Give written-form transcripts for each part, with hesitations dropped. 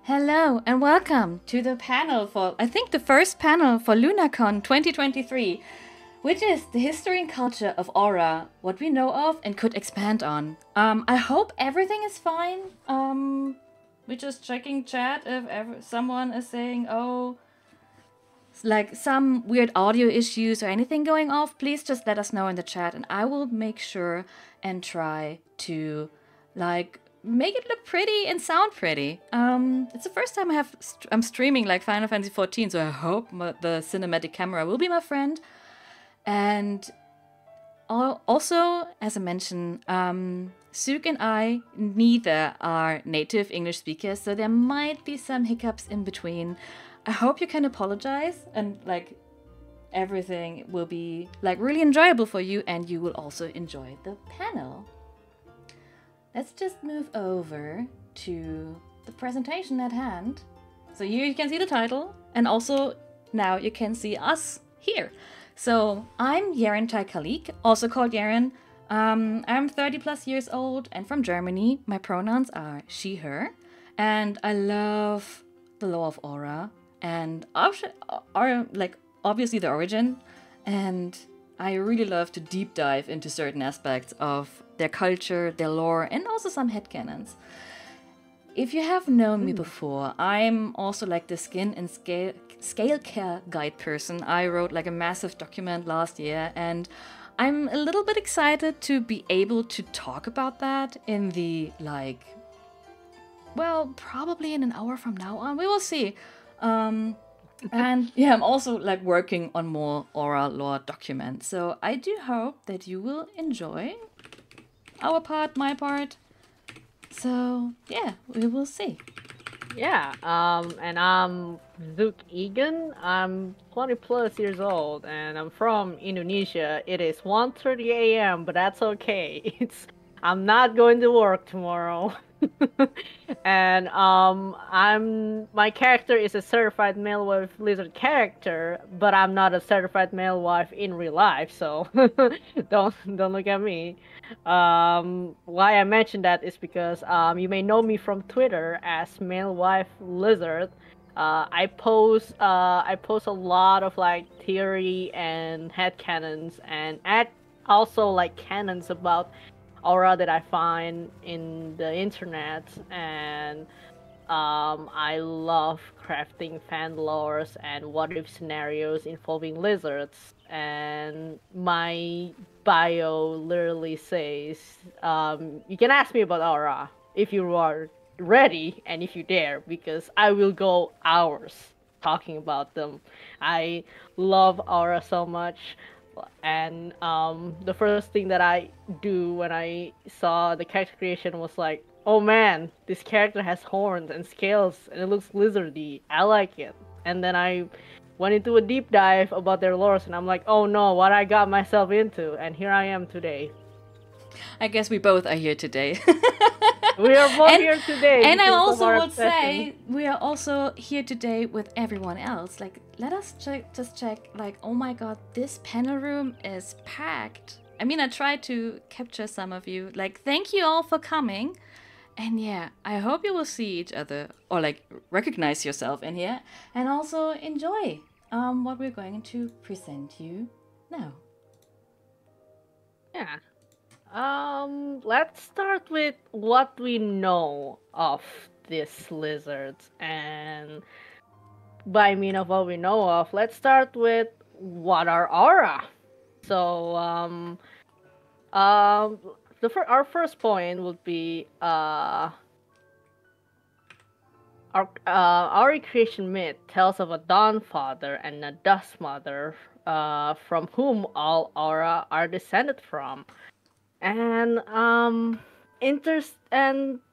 Hello and welcome to the panel for, I think, the first panel for LunaCon 2023, which is the history and culture of Aura, what we know of and could expand on. I hope everything is fine. We're just checking chat if someone is saying, oh, like some weird audio issues or anything going off. Please just let us know in the chat and I will make sure and try to make it look pretty and sound pretty. It's the first time I'm streaming like Final Fantasy 14, so I hope the cinematic camera will be my friend. And also, as I mentioned, Suk and I neither are native English speakers, so there might be some hiccups in between. I hope you can apologize and everything will be really enjoyable for you and you will also enjoy the panel. Let's just move over to the presentation at hand. So here you can see the title, and also now you can see us here. So I'm Yaren Taikalik, also called Yaren. I'm 30 plus years old and from Germany. My pronouns are she, her, and I love the lore of Aura and obviously the origin, and I really love to deep dive into certain aspects of their culture, their lore, and also some headcanons. If you have known me before, I'm also the skin and scale care guide person. I wrote a massive document last year, and I'm a little bit excited to be able to talk about that in the probably in an hour from now on. We will see. And yeah, I'm also working on more Aura lore documents. So I do hope that you will enjoy our part, my part. So yeah, we will see. Yeah, and I'm Zook Egan. I'm 20 plus years old and I'm from Indonesia. It is 1:30 a.m., but that's okay. I'm not going to work tomorrow. And my character is a certified male wife lizard character, but I'm not a certified male wife in real life, so don't look at me. Why I mentioned that is because you may know me from Twitter as male wife lizard. I post a lot of theory and headcanons and also canons about Aura that I find in the internet, and I love crafting fan lores and what if scenarios involving lizards. And my bio literally says, you can ask me about Aura if you are ready and if you dare, because I will go hours talking about them. I love Aura so much. And the first thing that I do when I saw the character creation was like, oh man, this character has horns and scales and it looks lizardy. I like it. And then I went into a deep dive about their lores and I'm like, oh no, what I got myself into. And here I am today. I guess we both are here today. We are both here today. And I also would say we are also here today with everyone else. Let us just check, oh my god, this panel room is packed. I mean, I tried to capture some of you. Thank you all for coming. And yeah, I hope you will see each other or recognize yourself in here and also enjoy what we're going to present you now. Yeah. Let's start with what we know of these lizards, and by mean of what we know of, let's start with what are Aura. So, our first point would be our creation myth tells of a Dawn Father and a Dust Mother, from whom all Aura are descended from. And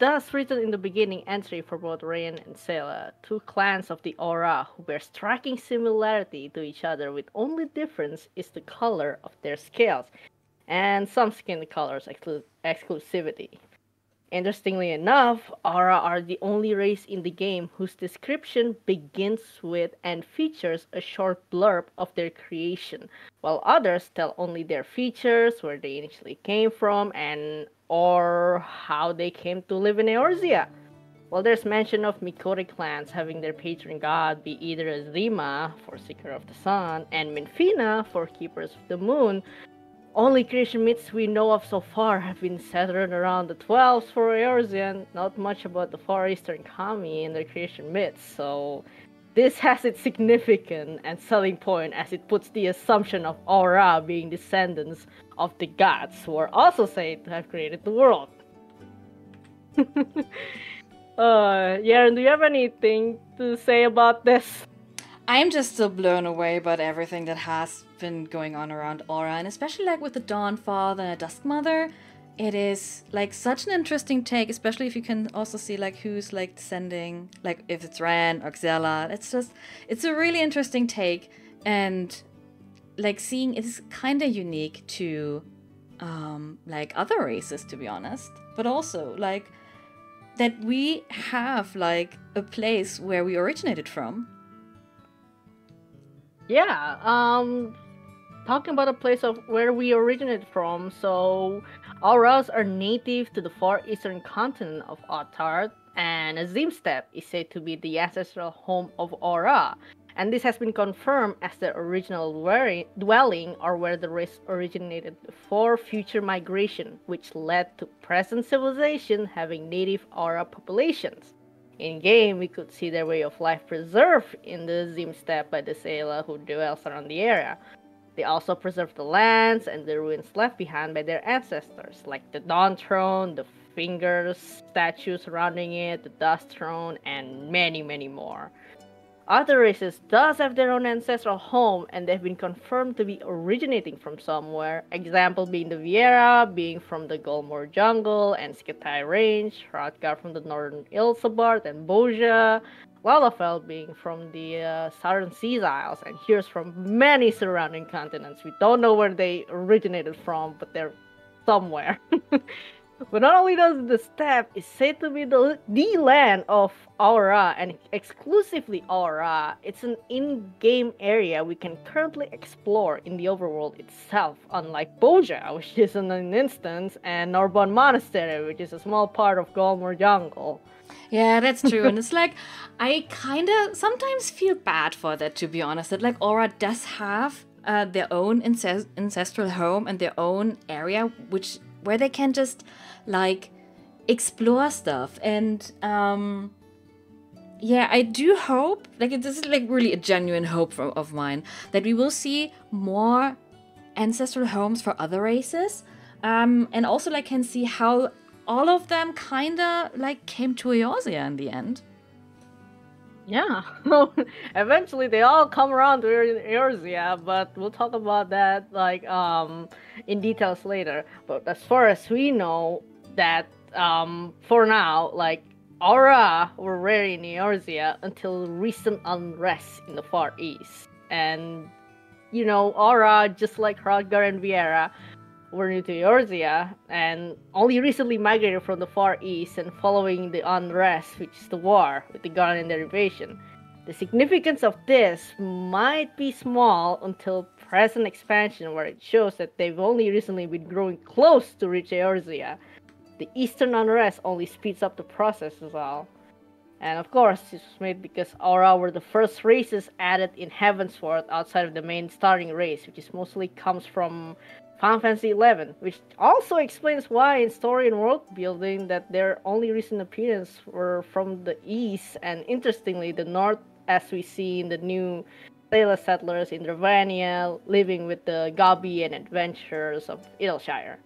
thus written in the beginning entry for both Rain and Sela, two clans of the Aura who bear striking similarity to each other, with only difference is the color of their scales and some skin colors exclusivity. Interestingly enough, Aura are the only race in the game whose description begins with and features a short blurb of their creation, while others tell only their features, where they initially came from, and or how they came to live in Eorzea. Well, there's mention of Mikote clans having their patron god be either Zima, for Seeker of the Sun, and Minfina, for Keepers of the Moon. Only creation myths we know of so far have been centered around the 12s for Eorzean, not much about the Far Eastern Kami and their creation myths, so this has its significance and selling point as it puts the assumption of Aura being descendants of the gods who are also said to have created the world. Yaren, do you have anything to say about this? I'm just still blown away by everything that has been going on around Aura, and especially like with the Dawnfather and the Duskmother. It is like such an interesting take, especially if you can also see like who's like descending, like if it's Ran or Xela. It's a really interesting take, and like seeing it's kind of unique to like other races, to be honest, but also like that we have like a place where we originated from. Yeah, talking about a place of where we originated from, so Auras are native to the far eastern continent of Otard, and Azimstep is said to be the ancestral home of Aura. And this has been confirmed as the original dwelling or where the race originated before future migration, which led to present civilization having native Aura populations. In game, we could see their way of life preserved in the Zimstep by the Seela who dwells around the area. They also preserve the lands and the ruins left behind by their ancestors, like the Dawn Throne, the Fingers statue surrounding it, the Dust Throne, and many, many more. Other races does have their own ancestral home, and they've been confirmed to be originating from somewhere. Example being the Viera, being from the Golmore Jungle and Skitae Range, Hrothgar from the northern Ilsabard and Boja, Lalafell being from the southern Seas Isles, and here's from many surrounding continents. We don't know where they originated from, but they're somewhere. But not only does the steppe is said to be the land of Aura and exclusively Aura, it's an in-game area we can currently explore in the overworld itself, unlike Boja, which is an instance, and Norbon Monastery, which is a small part of Golmore Jungle. Yeah, that's true. And it's like, I kind of sometimes feel bad for that, to be honest. That like Aura does have their own ancestral home and their own area, where they can just like explore stuff. And yeah, I do hope, like this is like really a genuine hope of mine, that we will see more ancestral homes for other races, and also like can see how all of them kind of like came to Eorzea in the end. Yeah, eventually they all come around to Eorzea, but we'll talk about that like in details later. But as far as we know, that for now, like Aura were rare in Eorzea until recent unrest in the Far East, and you know Aura, just like Hrothgar and Viera, were new to Eorzea and only recently migrated from the Far East and following the unrest, which is the war with the Garn and their invasion. The significance of this might be small until present expansion, where it shows that they've only recently been growing close to reach Eorzea. The Eastern unrest only speeds up the process as well. And of course, this was made because Aura were the first races added in Heavensward outside of the main starting race, which is mostly comes from Final Fantasy XI, which also explains why in story and world building that their only recent appearance were from the east, and interestingly the north, as we see in the new Seela settlers in Dravania, living with the Gabi and adventurers of Idyllshire.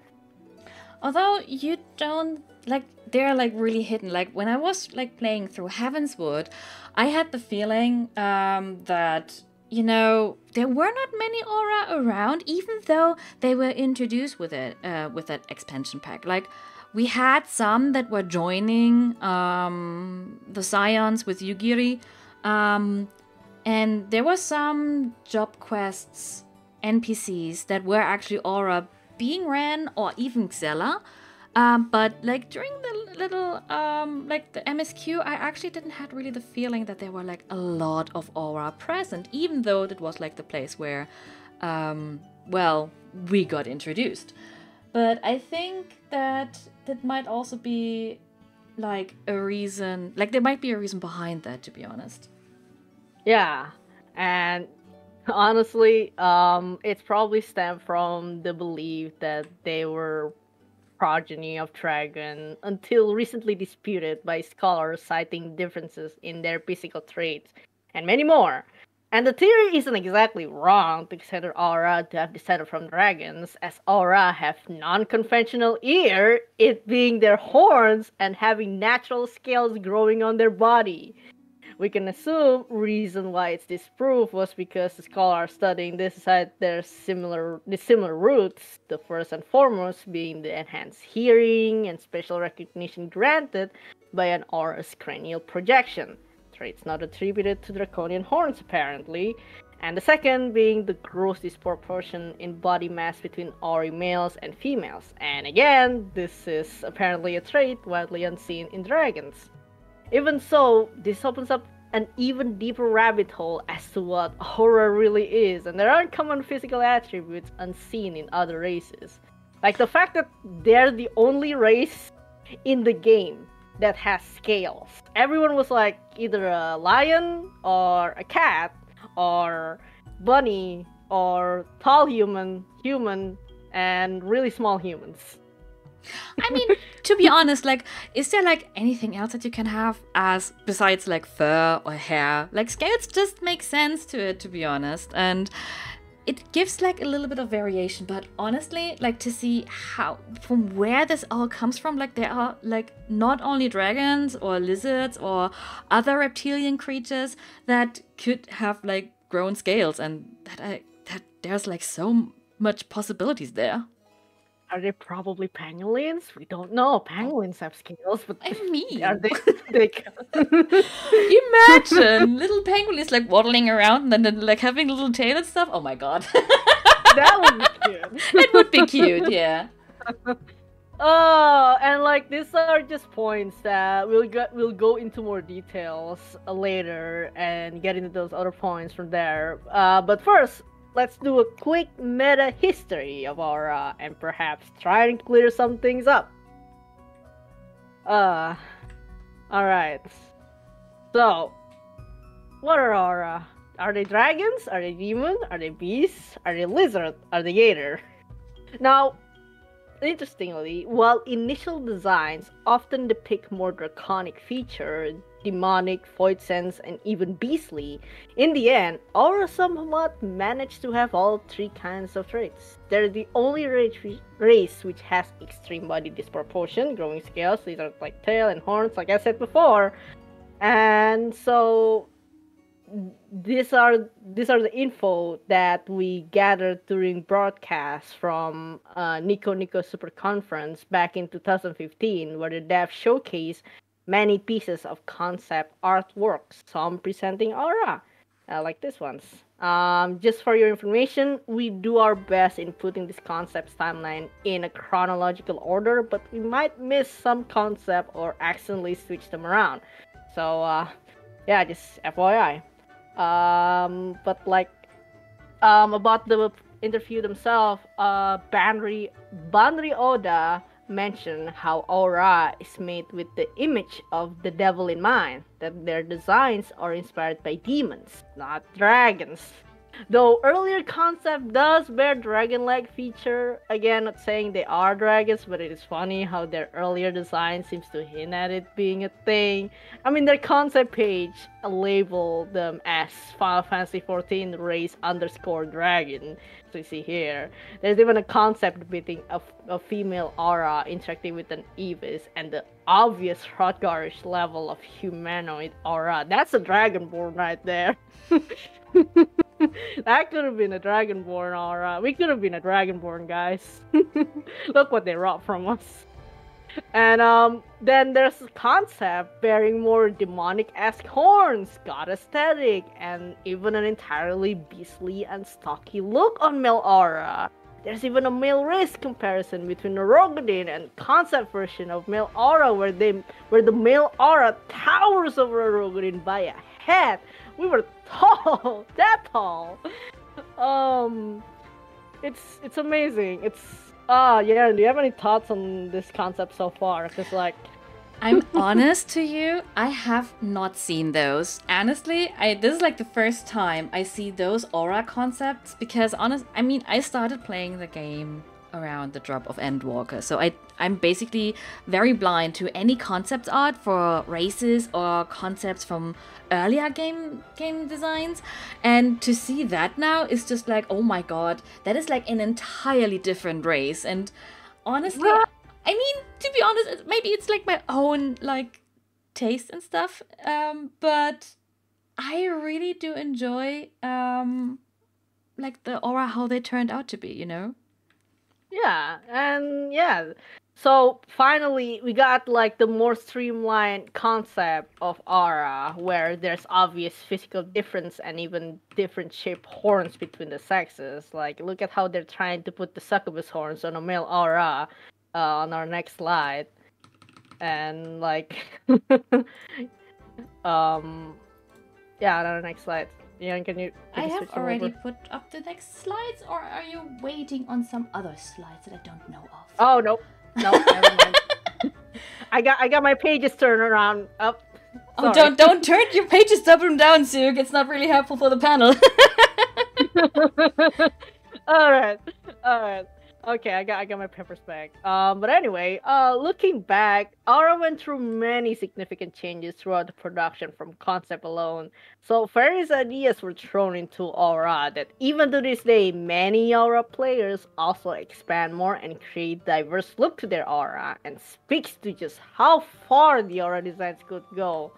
Although you don't like, they're like really hidden. Like when I was like playing through Heavensward, I had the feeling that, you know, there were not many Aura around, even though they were introduced with it, with that expansion pack. Like, we had some that were joining the Scions with Yugiri, and there were some job quests, NPCs that were actually Aura being ran, or even Xela. But like during the little like the MSQ, I actually didn't have really the feeling that there were like a lot of Aura present, even though it was like the place where well, we got introduced. But I think that that might also be like a reason, like there might be a reason behind that, to be honest. Yeah, and honestly, it's probably stemmed from the belief that they were progeny of dragon until recently disputed by scholars citing differences in their physical traits and many more. And the theory isn't exactly wrong to consider Aura to have descended from dragons, as Aura have non-conventional ear, it being their horns and having natural scales growing on their body. We can assume reason why it's disproved was because the scholars studying this had the similar roots, the first and foremost being the enhanced hearing and spatial recognition granted by an aura's cranial projection, traits not attributed to draconian horns apparently, and the second being the gross disproportion in body mass between aura males and females. And again, this is apparently a trait widely unseen in dragons. Even so, this opens up an even deeper rabbit hole as to what aura really is, and there are common physical attributes unseen in other races. Like the fact that they're the only race in the game that has scales. Everyone was like either a lion, or a cat, or bunny, or tall human, and really small humans. I mean, to be honest, like, is there like anything else that you can have as besides like fur or hair? Like scales just make sense to it, to be honest, and it gives like a little bit of variation. But honestly, like to see how from where this all comes from, like there are like not only dragons or lizards or other reptilian creatures that could have like grown scales, and that there's like so much possibilities there. Are they probably pangolins? We don't know. Pangolins have scales, but I mean, are they big? imagine little penguins like waddling around and then like having a little tail and stuff. Oh my god. That would be cute. It would be cute, yeah. Oh, and like these are just points that we'll go into more details later and get into those other points from there. But first, let's do a quick meta history of Aura and perhaps try and clear some things up. Alright. So, what are Aura? Are they dragons? Are they demon? Are they beasts? Are they lizard? Are they gator? Now, interestingly, while initial designs often depict more draconic features, demonic, void sense, and even beastly, in the end, Aura somewhat managed to have all three kinds of traits. They're the only race which has extreme body disproportion, growing scales, these are like tail and horns, like I said before, and so these are the info that we gathered during broadcasts from Nico Nico Super Conference back in 2015, where the dev showcased many pieces of concept artworks, some presenting Aura, like this ones. Just for your information, we do our best in putting this concepts timeline in a chronological order, but we might miss some concept or accidentally switch them around. So yeah, just FYI. But like about the interview themselves, Banri Oda mentioned how Aura is made with the image of the devil in mind, that their designs are inspired by demons, not dragons. Though earlier concept does bear dragon-like feature, again not saying they are dragons, but it is funny how their earlier design seems to hint at it being a thing. I mean, their concept page labeled them as Final Fantasy XIV race _ dragon, so you see here. There's even a concept depicting a female Aura interacting with an Evis, and the obvious Hrothgarish level of humanoid Aura. That's a Dragonborn right there. That could have been a Dragonborn Aura. We could have been a Dragonborn, guys. Look what they wrought from us. And then there's a concept bearing more demonic-esque horns, god aesthetic, and even an entirely beastly and stocky look on male Aura. There's even a male race comparison between the Rogodin and concept version of male Aura where the male Aura towers over a Rogodin by a head. We were tall, that tall. It's amazing. Yeah. Do you have any thoughts on this concept so far? Because like, I'm honest to you, I have not seen those. Honestly, this is like the first time I see those aura concepts because I started playing the game around the drop of Endwalker. So I'm basically very blind to any concept art for races or concepts from earlier game designs. And to see that now is just like, oh my god, that is like an entirely different race. And honestly, I mean, to be honest, maybe it's like my own like taste and stuff. But I really do enjoy like the aura how they turned out to be, you know? Yeah, and yeah. So finally, we got like the more streamlined concept of aura, where there's obvious physical difference and even different shaped horns between the sexes. Like, look at how they're trying to put the succubus horns on a male aura on our next slide, and like, yeah, on our next slide. Yeah, can you? I have switch them already over? put up the next slides, or are you waiting on some other slides that I don't know of? Oh no, no, never mind. I got my pages turned around up. Oh, Sorry. don't turn your pages up and down, Suk. It's not really helpful for the panel. all right, all right. Okay, I got my peppers back. But anyway, looking back, Aura went through many significant changes throughout the production from concept alone. So various ideas were thrown into Aura that even to this day, many Aura players also expand more and create diverse look to their Aura, and speaks to just how far the Aura designs could go.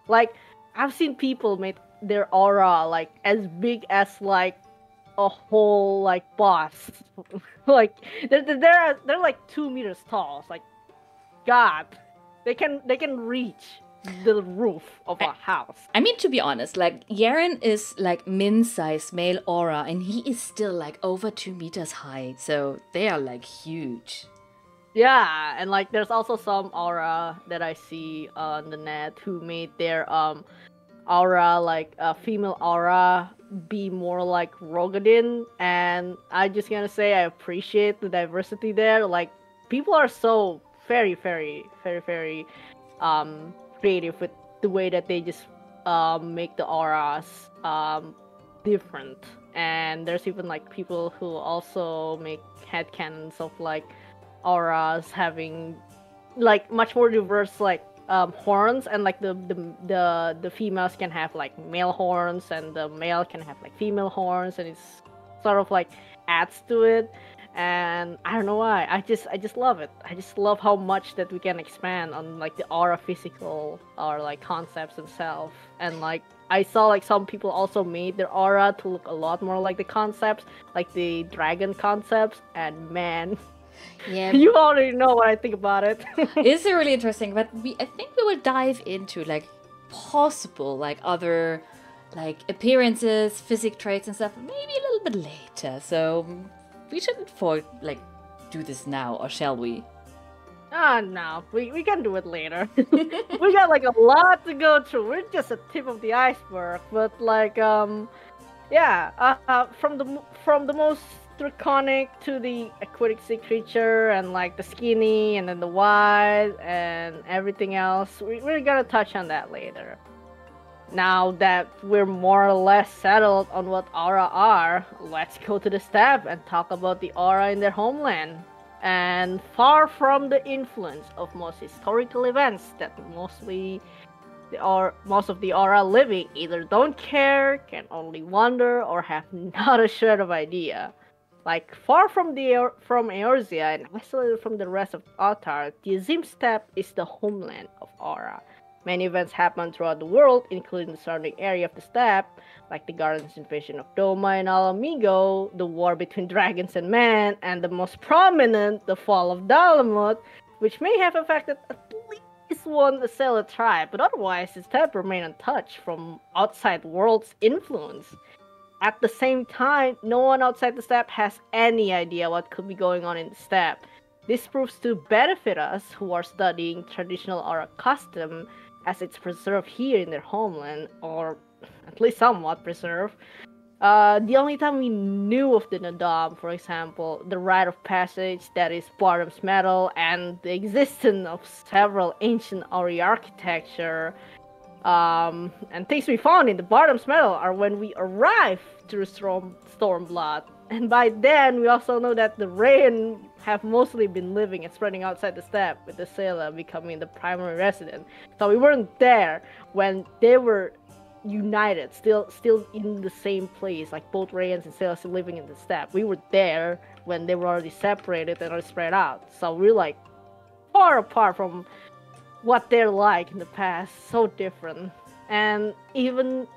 Like, I've seen people make their Aura like as big as like a whole like boss. Like they're like 2 meters tall. It's like, God, they can reach the roof of a house. I mean, to be honest, like Yaren is like min-sized male aura, and he is still like over 2 meters high. So they are like huge. Yeah, and like there's also some aura that I see on the net who made their aura like a female aura be more like Rogadin, and I just gonna say I appreciate the diversity there. Like, people are so very creative with the way that they just make the auras different. And there's even like people who also make headcanons of like auras having like much more diverse like horns, and like the females can have like male horns and the male can have like female horns, and it's sort of like adds to it. And I don't know why, I just love it. I just love how much that we can expand on like the aura physical or like concepts themselves. And like I saw like some people also made their aura to look a lot more like the concepts, like the dragon concepts, and man, Yeah, you already know what I think about it. it's really interesting. But I think we will dive into like possible like other like appearances, physic traits and stuff maybe a little bit later. So we shouldn't do this now, or shall we? No, we can do it later. We got like a lot to go through. We're just a tip of the iceberg, but like yeah, from the most draconic to the aquatic sea creature, and like the skinny, and then the wide, and everything else. We're gonna touch on that later. Now that we're more or less settled on what aura are, let's go to the steppe and talk about the aura in their homeland. And far from the influence of most historical events that most of the aura living either don't care, can only wonder, or have not a shred of idea. Like, far from from Eorzea and isolated from the rest of Altar, the Azim Steppe is the homeland of Aura. Many events happen throughout the world, including the surrounding area of the steppe, like the Guardians' invasion of Doma and Alamigo, the war between dragons and men, and the most prominent, the fall of Dalamut, which may have affected at least one Acela tribe, but otherwise the steppe remained untouched from outside world's influence. At the same time, no one outside the steppe has any idea what could be going on in the steppe. This proves to benefit us who are studying traditional aura custom, as it's preserved here in their homeland, or at least somewhat preserved. The only time we knew of the Nadam, for example, the rite of passage that is Bardom's metal, and the existence of several ancient Ori architecture, and things we found in the Bardom's metal are when we arrived through Stormblood. And by then, we also know that the Rain have mostly been living and spreading outside the steppe, with the Sayla becoming the primary resident. So we weren't there when they were united, still in the same place, like both Rayans and Sayla still living in the steppe. We were there when they were already separated and already spread out. So we're like far apart from what they're like in the past, so different. And even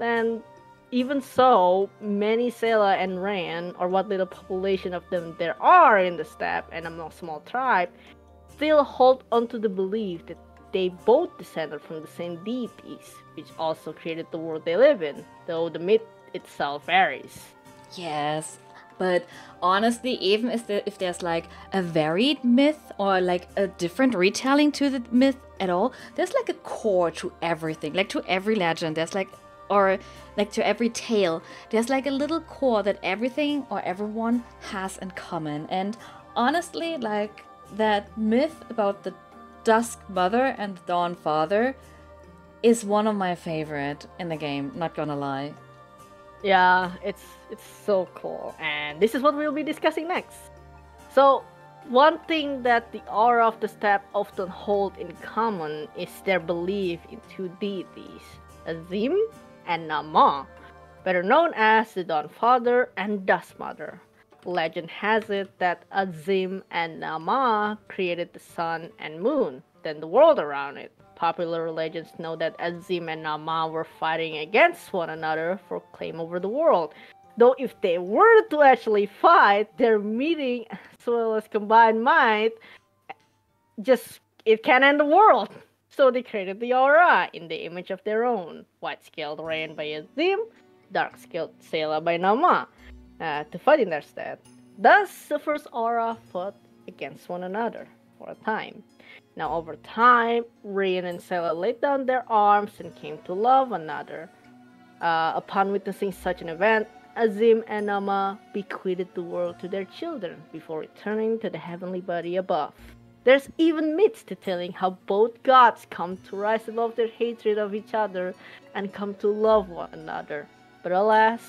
so, many Sayla and Rayan, or what little population of them there are in the steppe and among small tribe, still hold onto the belief that they both descended from the same deities, which also created the world they live in, though the myth itself varies. Yes, but honestly, even if there's like a varied myth or like a different retelling to the myth at all, there's like a core to everything, like to every legend. There's like, or like to every tale, there's like a little core that everything or everyone has in common. And honestly, like that myth about the Dusk Mother and the Dawn Father is one of my favorite in the game, not gonna lie. Yeah, it's so cool, and this is what we'll be discussing next. So, one thing that the Aura of the Steppe often hold in common is their belief in two deities, Azim and Nama, better known as the Dawn Father and Dusk Mother. Legend has it that Azim and Nama created the sun and moon, then the world around it. Popular legends know that Azim and Nama were fighting against one another for claim over the world. Though if they were to actually fight, their meeting as well as combined might, it can end the world. So they created the Aura in the image of their own. White-scaled Rayan by Azim, dark-scaled Sayla by Nama, to fight in their stead. Thus, the first Aura fought against one another for a time. Now, over time, Rayan and Sayla laid down their arms and came to love one another. Upon witnessing such an event, Azim and Nama bequeathed the world to their children before returning to the heavenly body above. There's even myths detailing how both gods come to rise above their hatred of each other and come to love one another. But alas,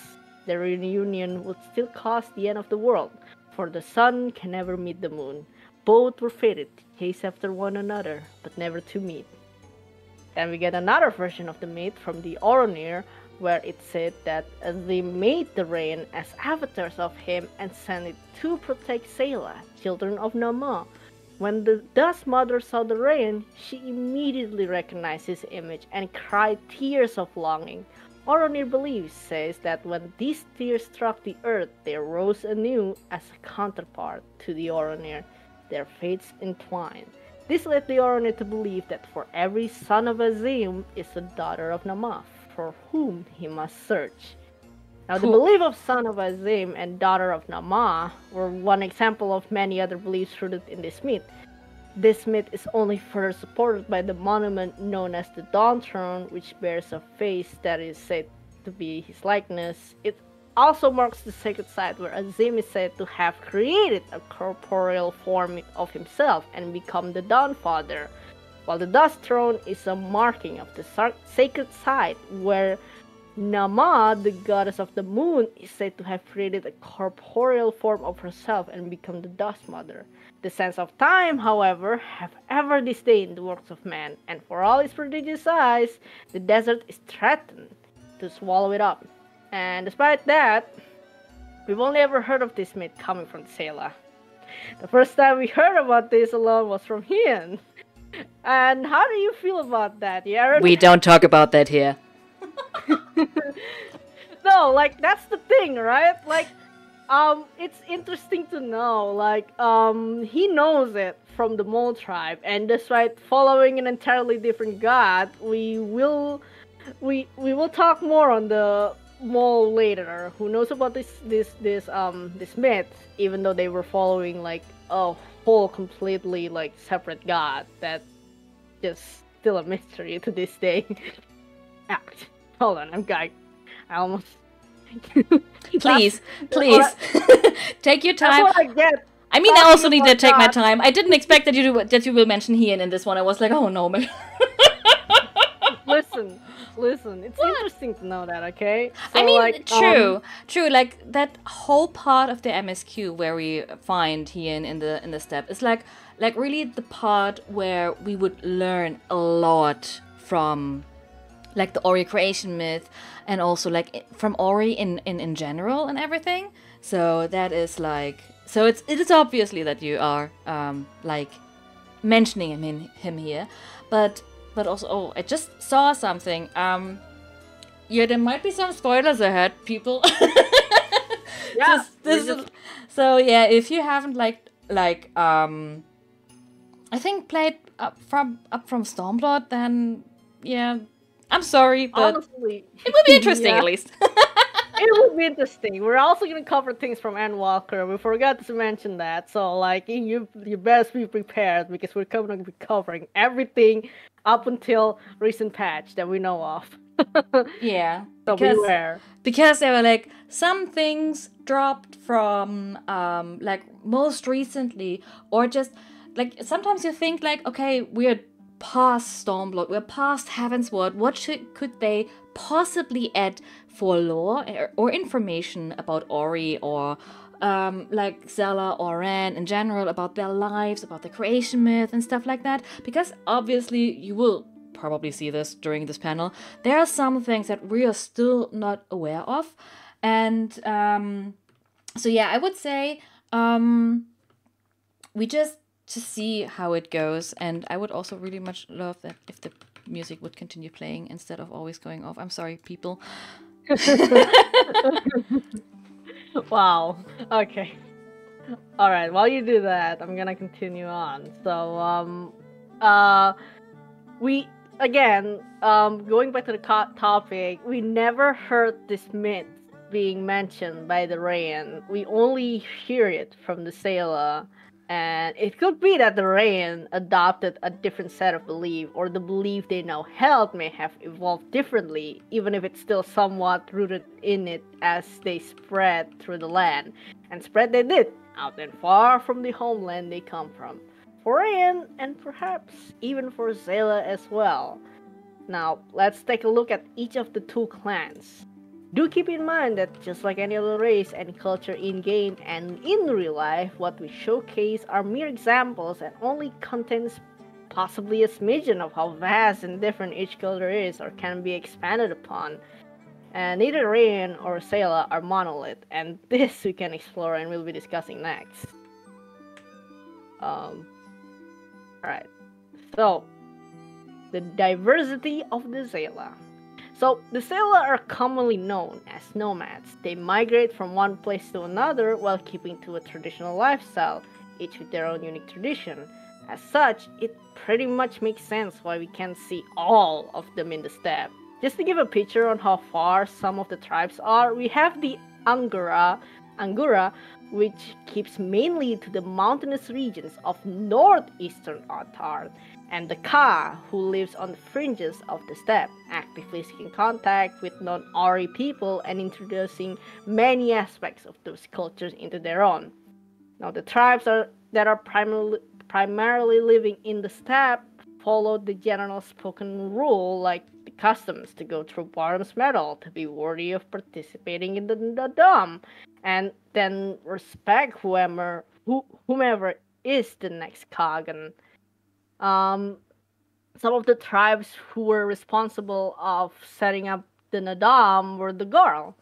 their reunion would still cause the end of the world, for the sun can never meet the moon. Both were fated to chase after one another, but never to meet. Then we get another version of the myth from the Oronir, where it said that Azim made the Rain as avatars of him and sent it to protect Sayla, children of Nama. When the Dusk Mother saw the Rain, she immediately recognized his image and cried tears of longing. Oronir beliefs says that when these tears struck the earth, they rose anew as a counterpart to the Oronir, their fates entwined. This led the Oronir to believe that for every son of Azim is a daughter of Nama, for whom he must search. Now, the belief of son of Azim and daughter of Nama were one example of many other beliefs rooted in this myth. This myth is only further supported by the monument known as the Dawn Throne, which bears a face that is said to be his likeness. It also marks the sacred site where Azim is said to have created a corporeal form of himself and become the Dawn Father, while the Dusk Throne is a marking of the sacred site where Nama, the goddess of the moon, is said to have created a corporeal form of herself and become the Dusk Mother. The sands of time, however, have ever disdained the works of man, and for all its prodigious size, the desert is threatened to swallow it up. And despite that, we've only ever heard of this myth coming from Sayla. The first time we heard about this alone was from Hien. And how do you feel about that, Yaren? We don't talk about that here. No, like, that's the thing, right? Like, it's interesting to know, like, he knows it from the Mole tribe, and despite following an entirely different god, we will talk more on the Mole later, who knows about this myth, even though they were following, like, a whole completely, like, separate god that just still a mystery to this day. Ouch. Hold on, I almost Please, That's please, take your That's time. what I get. I mean, I also need to Talking take my about time. I didn't expect that you will mention Hien in this one. I was like, oh no, man. Listen, it's interesting to know that, okay? I So, mean, like, true. Like that whole part of the MSQ where we find Hien in the step is like really the part where we would learn a lot from like the Ori creation myth, and also like from Ori in general and everything. So that is like, so it is obviously that you are like mentioning him here, but also, oh, I just saw something. Yeah, there might be some spoilers ahead, people. yeah, So yeah, if you haven't I think played up from Stormblood, then yeah, I'm sorry, but honestly, it will be interesting at least. it will be interesting. We're also gonna cover things from Endwalker. We forgot to mention that, so like you best be prepared because we're going to be covering everything up until recent patch that we know of. Yeah, So beware. because there were like some things dropped from like most recently, or just like sometimes you think like, okay, we're past Stormblood, we're past Heavensward. What could they possibly add for lore or information about Ori, or like Zella or Ran in general, about their lives, about the creation myth and stuff like that? Because obviously you will probably see this during this panel. There are some things that we are still not aware of, and so yeah, I would say we just to see how it goes. And I would also really much love that if the music would continue playing instead of always going off. I'm sorry, people. Wow. Okay. All right. While you do that, I'm gonna continue on. So, we again, going back to the topic, we never heard this myth being mentioned by the Rayan. We only hear it from the Sailor. And it could be that the Rayan adopted a different set of belief, or the belief they now held may have evolved differently, even if it's still somewhat rooted in it as they spread through the land. And spread they did, out and far from the homeland they come from. For Rayan, and perhaps even for Zayla as well. Now, let's take a look at each of the two clans. Do keep in mind that just like any other race and culture in-game and in real life, what we showcase are mere examples and only contains possibly a smidgen of how vast and different each culture is or can be expanded upon. And neither Rayan or Sayla are monolith, and this we can explore and we'll be discussing next. Alright, so the diversity of the Zayla. So, the Zayla are commonly known as nomads. They migrate from one place to another while keeping to a traditional lifestyle, each with their own unique tradition. As such, it pretty much makes sense why we can't see all of them in the steppe. Just to give a picture on how far some of the tribes are, we have the Angura, which keeps mainly to the mountainous regions of northeastern Atar, and the Ka, who lives on the fringes of the steppe, actively seeking contact with non-Ori people and introducing many aspects of those cultures into their own. Now, the tribes that are primarily living in the steppe follow the general spoken rule, like the customs to go through Bottom's medal to be worthy of participating in the Dom, and then respect whomever is the next Kagan. Some of the tribes who were responsible of setting up the Nadam were the Garl,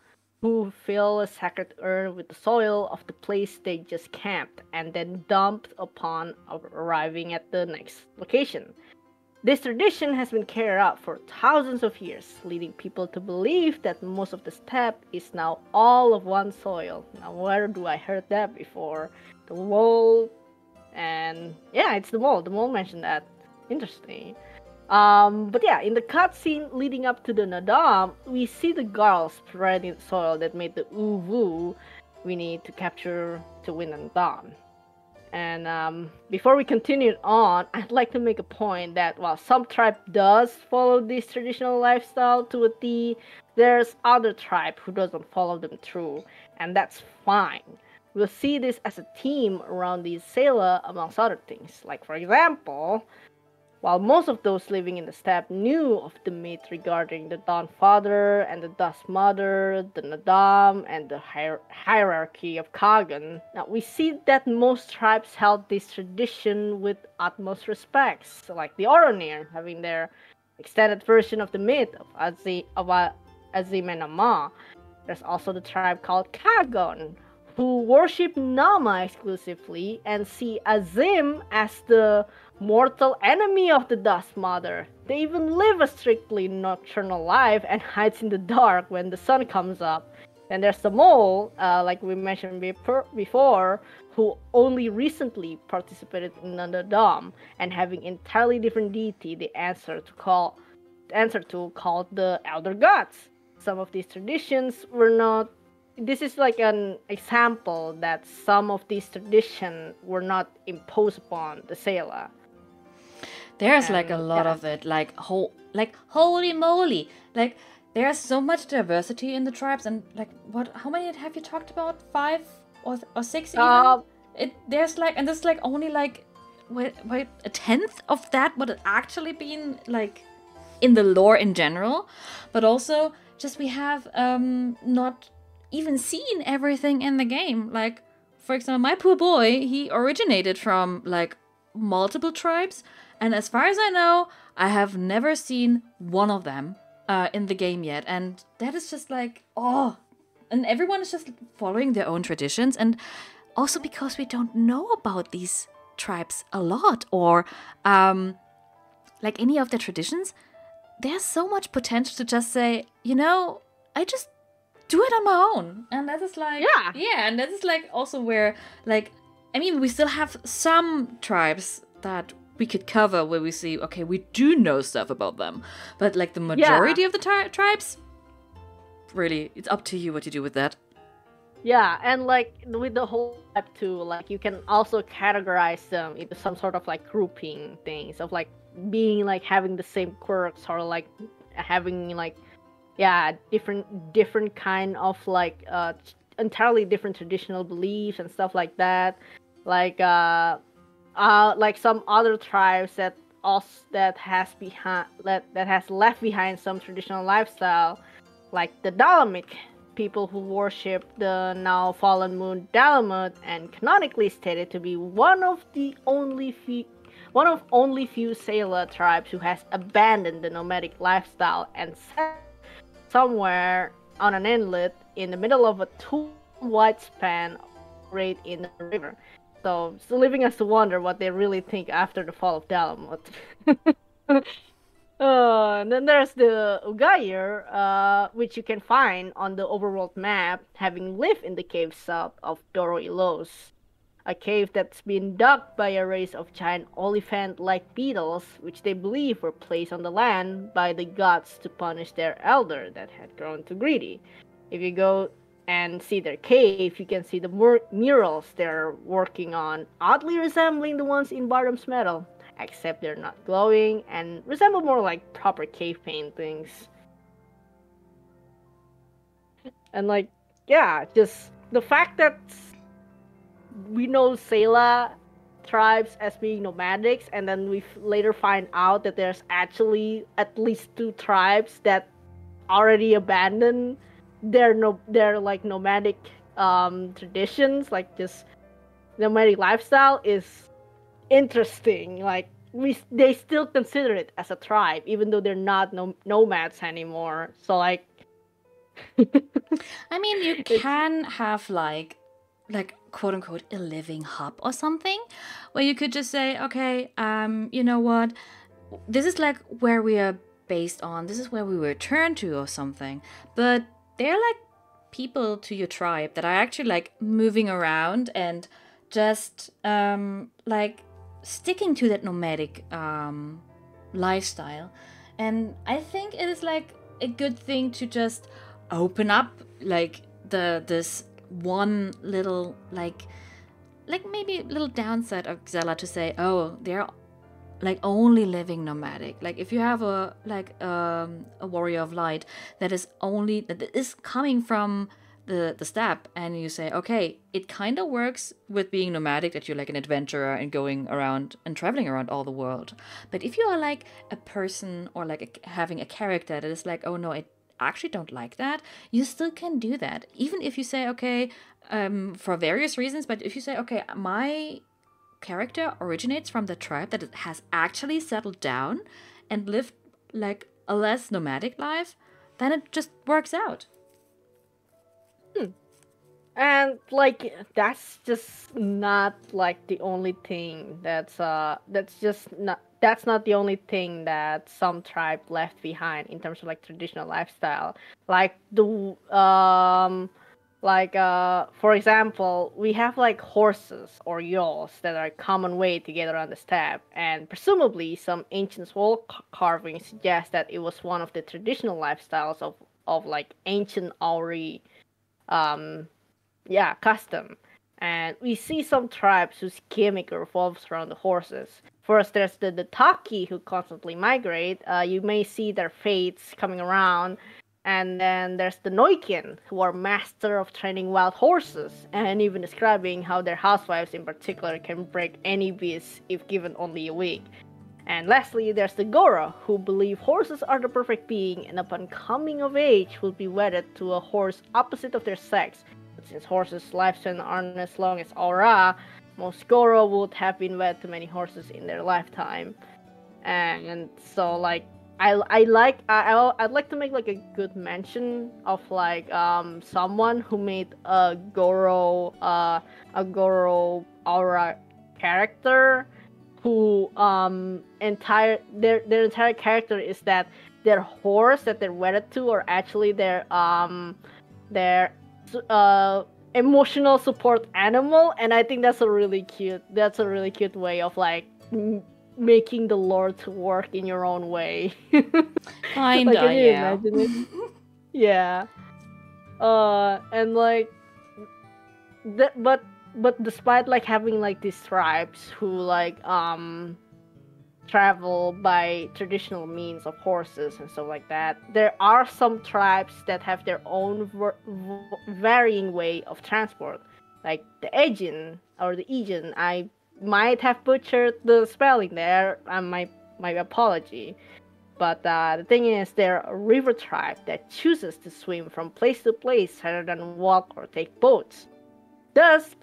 who fill a sacred urn with the soil of the place they just camped and then dumped upon arriving at the next location. This tradition has been carried out for thousands of years, leading people to believe that most of the steppe is now all of one soil. Now, where do I heard that before? The Mole, and yeah, it's the Mole. The Mole mentioned that. Interesting. But yeah, in the cutscene leading up to the Nadam, we see the Garl spreading soil that made the Uvu we need to capture to win the Nadam. And before we continue on, I'd like to make a point that while some tribe does follow this traditional lifestyle to a T, there's other tribe who doesn't follow them through, and that's fine. We'll see this as a theme around the Sela, amongst other things. Like, for example, while most of those living in the steppe knew of the myth regarding the Dawn Father and the Dust Mother, the Nadam, and the hierarchy of Kagan, now we see that most tribes held this tradition with utmost respect, like the Oronir having their extended version of the myth of Azim and Ama. There's also the tribe called Kagon, who worship Nama exclusively and see Azim as the mortal enemy of the Dust Mother. They even live a strictly nocturnal life and hides in the dark when the sun comes up. Then there's the Mole, like we mentioned before, who only recently participated in the Dom and having entirely different deity they answer to called the Elder Gods. Some of these traditions were not. This is like an example that some of these traditions were not imposed upon the Sela. There's like a lot of it, like holy moly, like there's so much diversity in the tribes, and like how many have you talked about? 5 or 6 even? There's only like wait, a tenth of that would have actually been like in the lore in general, but also just we have not even seen everything in the game. Like, for example, my poor boy, he originated from like multiple tribes, and as far as I know, I have never seen one of them in the game yet. And that is just like, and everyone is just following their own traditions. And also because we don't know about these tribes a lot, or like any of their traditions, there's so much potential to just say, I just do it on my own. And that is like, and that is like also where, like, I mean, we still have some tribes that we could cover where we see, okay, we do know stuff about them. But like the majority of the tribes, really, it's up to you what you do with that. Yeah, and like with the whole tribe too, like you can also categorize them into some sort of like grouping things of like being like having the same quirks, or like having like different kind of like entirely different traditional beliefs and stuff like that. Like some other tribes that has left behind some traditional lifestyle, like the Dalamic people who worship the now fallen moon Dalamut, and canonically stated to be one of only few Sela tribes who has abandoned the nomadic lifestyle and set somewhere on an inlet in the middle of a 2-wide span right in the river. So, still leaving us to wonder what they really think after the fall of Dalamut. And then there's the Ugayr, which you can find on the overworld map, having lived in the cave south of Doro Ilos, a cave that's been dug by a race of giant oliphant-like beetles, which they believe were placed on the land by the gods to punish their elder that had grown too greedy. If you go and see their cave, you can see the murals they're working on, oddly resembling the ones in Bardam's Metal, except they're not glowing and resemble more like proper cave paintings. And like, just the fact that we know Sela tribes as being nomadics, and then we later find out that there's actually at least 2 tribes that already abandoned their like nomadic traditions, like just nomadic lifestyle, is interesting. Like they still consider it as a tribe even though they're not nomads anymore. So like I mean, you can have like quote unquote a living hub or something where you could just say, okay, you know what, this is like where we are based on, this is where we return to or something. But they're like people to your tribe that are actually like moving around and just like sticking to that nomadic lifestyle. And I think it is like a good thing to just open up like this one little like like maybe a little downside of Xella to say, oh, they're like only living nomadic. Like if you have a warrior of light that is coming from the steppe, and you say, okay, it kind of works with being nomadic, that you're like an adventurer and going around and traveling around all the world. But if you are like a person, or like having a character that is like, oh no, I actually don't like that, you still can do that. Even if you say, okay, for various reasons, but if you say, okay, my character originates from the tribe that has actually settled down and lived like a less nomadic life, then it just works out. And like that's just not like the only thing that's not the only thing that some tribe left behind in terms of like traditional lifestyle. Like for example, we have like horses or yaws that are a common way to get around the steppe, and presumably some ancient wall carvings suggest that it was one of the traditional lifestyles of like ancient Auri custom. And we see some tribes whose gimmick revolves around the horses. First, there's the Taki, who constantly migrate. You may see their fates coming around. And then there's the Noikin, who are master of training wild horses, and even describing how their housewives in particular can break any beast if given only a week. And lastly, there's the Gora, who believe horses are the perfect being, and upon coming of age will be wedded to a horse opposite of their sex. But since horses' lifespan aren't as long as Aura, most Gora would have been wed to many horses in their lifetime. And so, like, I'd like to make like a good mention of like someone who made a Goro Aura character, who their entire character is that their horse that they're wedded to are actually their emotional support animal, and I think that's a really cute way of like making the lore to work in your own way. Kinda, like, yeah. Yeah. And like but despite like having like these tribes who like travel by traditional means of horses and stuff like that, there are some tribes that have their own varying way of transport, like the Aegean or the Aegean. I might have butchered the spelling there, my apology. But the thing is, they're a river tribe that chooses to swim from place to place rather than walk or take boats. Thus,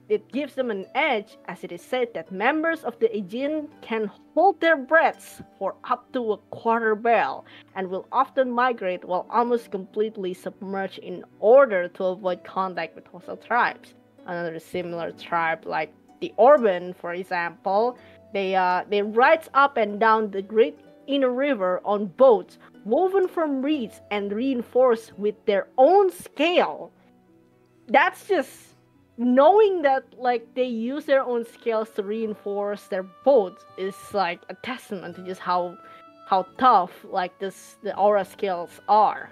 it gives them an edge, as it is said that members of the Aegean can hold their breaths for up to a quarter bell, and will often migrate while almost completely submerged in order to avoid contact with hostile tribes. Another similar tribe, like the Orban, for example, they ride up and down the great inner river on boats woven from reeds and reinforced with their own scale. That's just knowing that like they use their own scales to reinforce their boats is like a testament to just how tough like the aura scales are.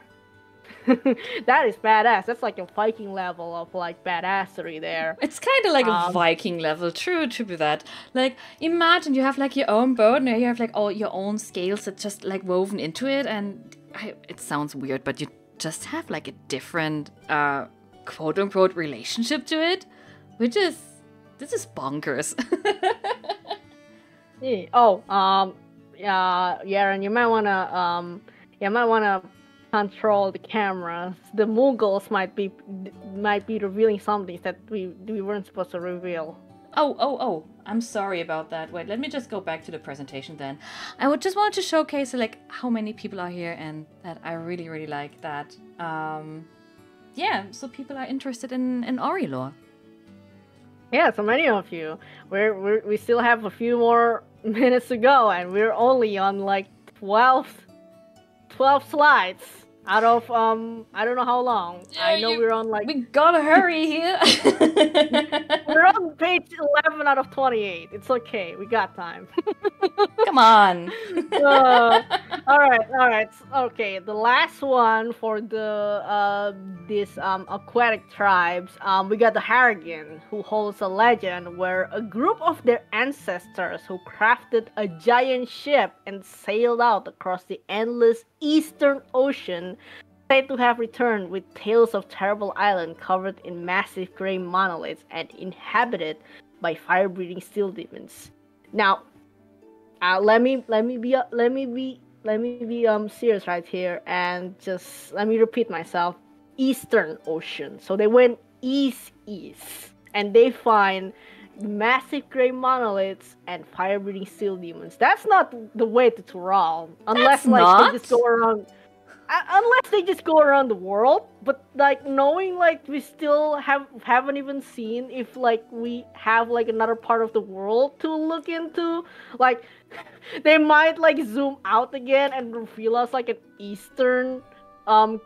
That is badass. That's like a Viking level of like badassery there. It's kind of like a Viking level, true to that. Like, imagine you have like your own boat, and you have like all your own scales that just like woven into it, and it sounds weird, but you just have like a different quote unquote relationship to it, this is bonkers. Yeah. Oh, yeah, and you might wanna control the cameras. The Mughals might be revealing something that we weren't supposed to reveal. Oh, I'm sorry about that. Wait, let me just go back to the presentation then. I would just want to showcase like how many people are here, and that I really, really like that. Yeah, so people are interested in Ori lore. Yeah, so many of you. We still have a few more minutes to go, and we're only on like 12 slides. Out of I don't know how long. Yeah, I know we're on like we gotta hurry here. we're on page 11 out of 28. It's okay. We got time. Come on. All right. Okay, the last one for the these aquatic tribes. We got the Harrigan, who holds a legend where a group of their ancestors who crafted a giant ship and sailed out across the endless Eastern Ocean, said to have returned with tales of terrible island covered in massive gray monoliths and inhabited by fire-breathing steel demons. Now, let me be serious right here, and just let me repeat myself. Eastern Ocean. So they went east, and they find massive gray monoliths and fire-breathing steel demons. That's not the way to Tural, unless That's like not? they just go around. Unless they just go around the world, but like knowing like we still haven't even seen if like we have like another part of the world to look into, like they might like zoom out again and reveal us like an um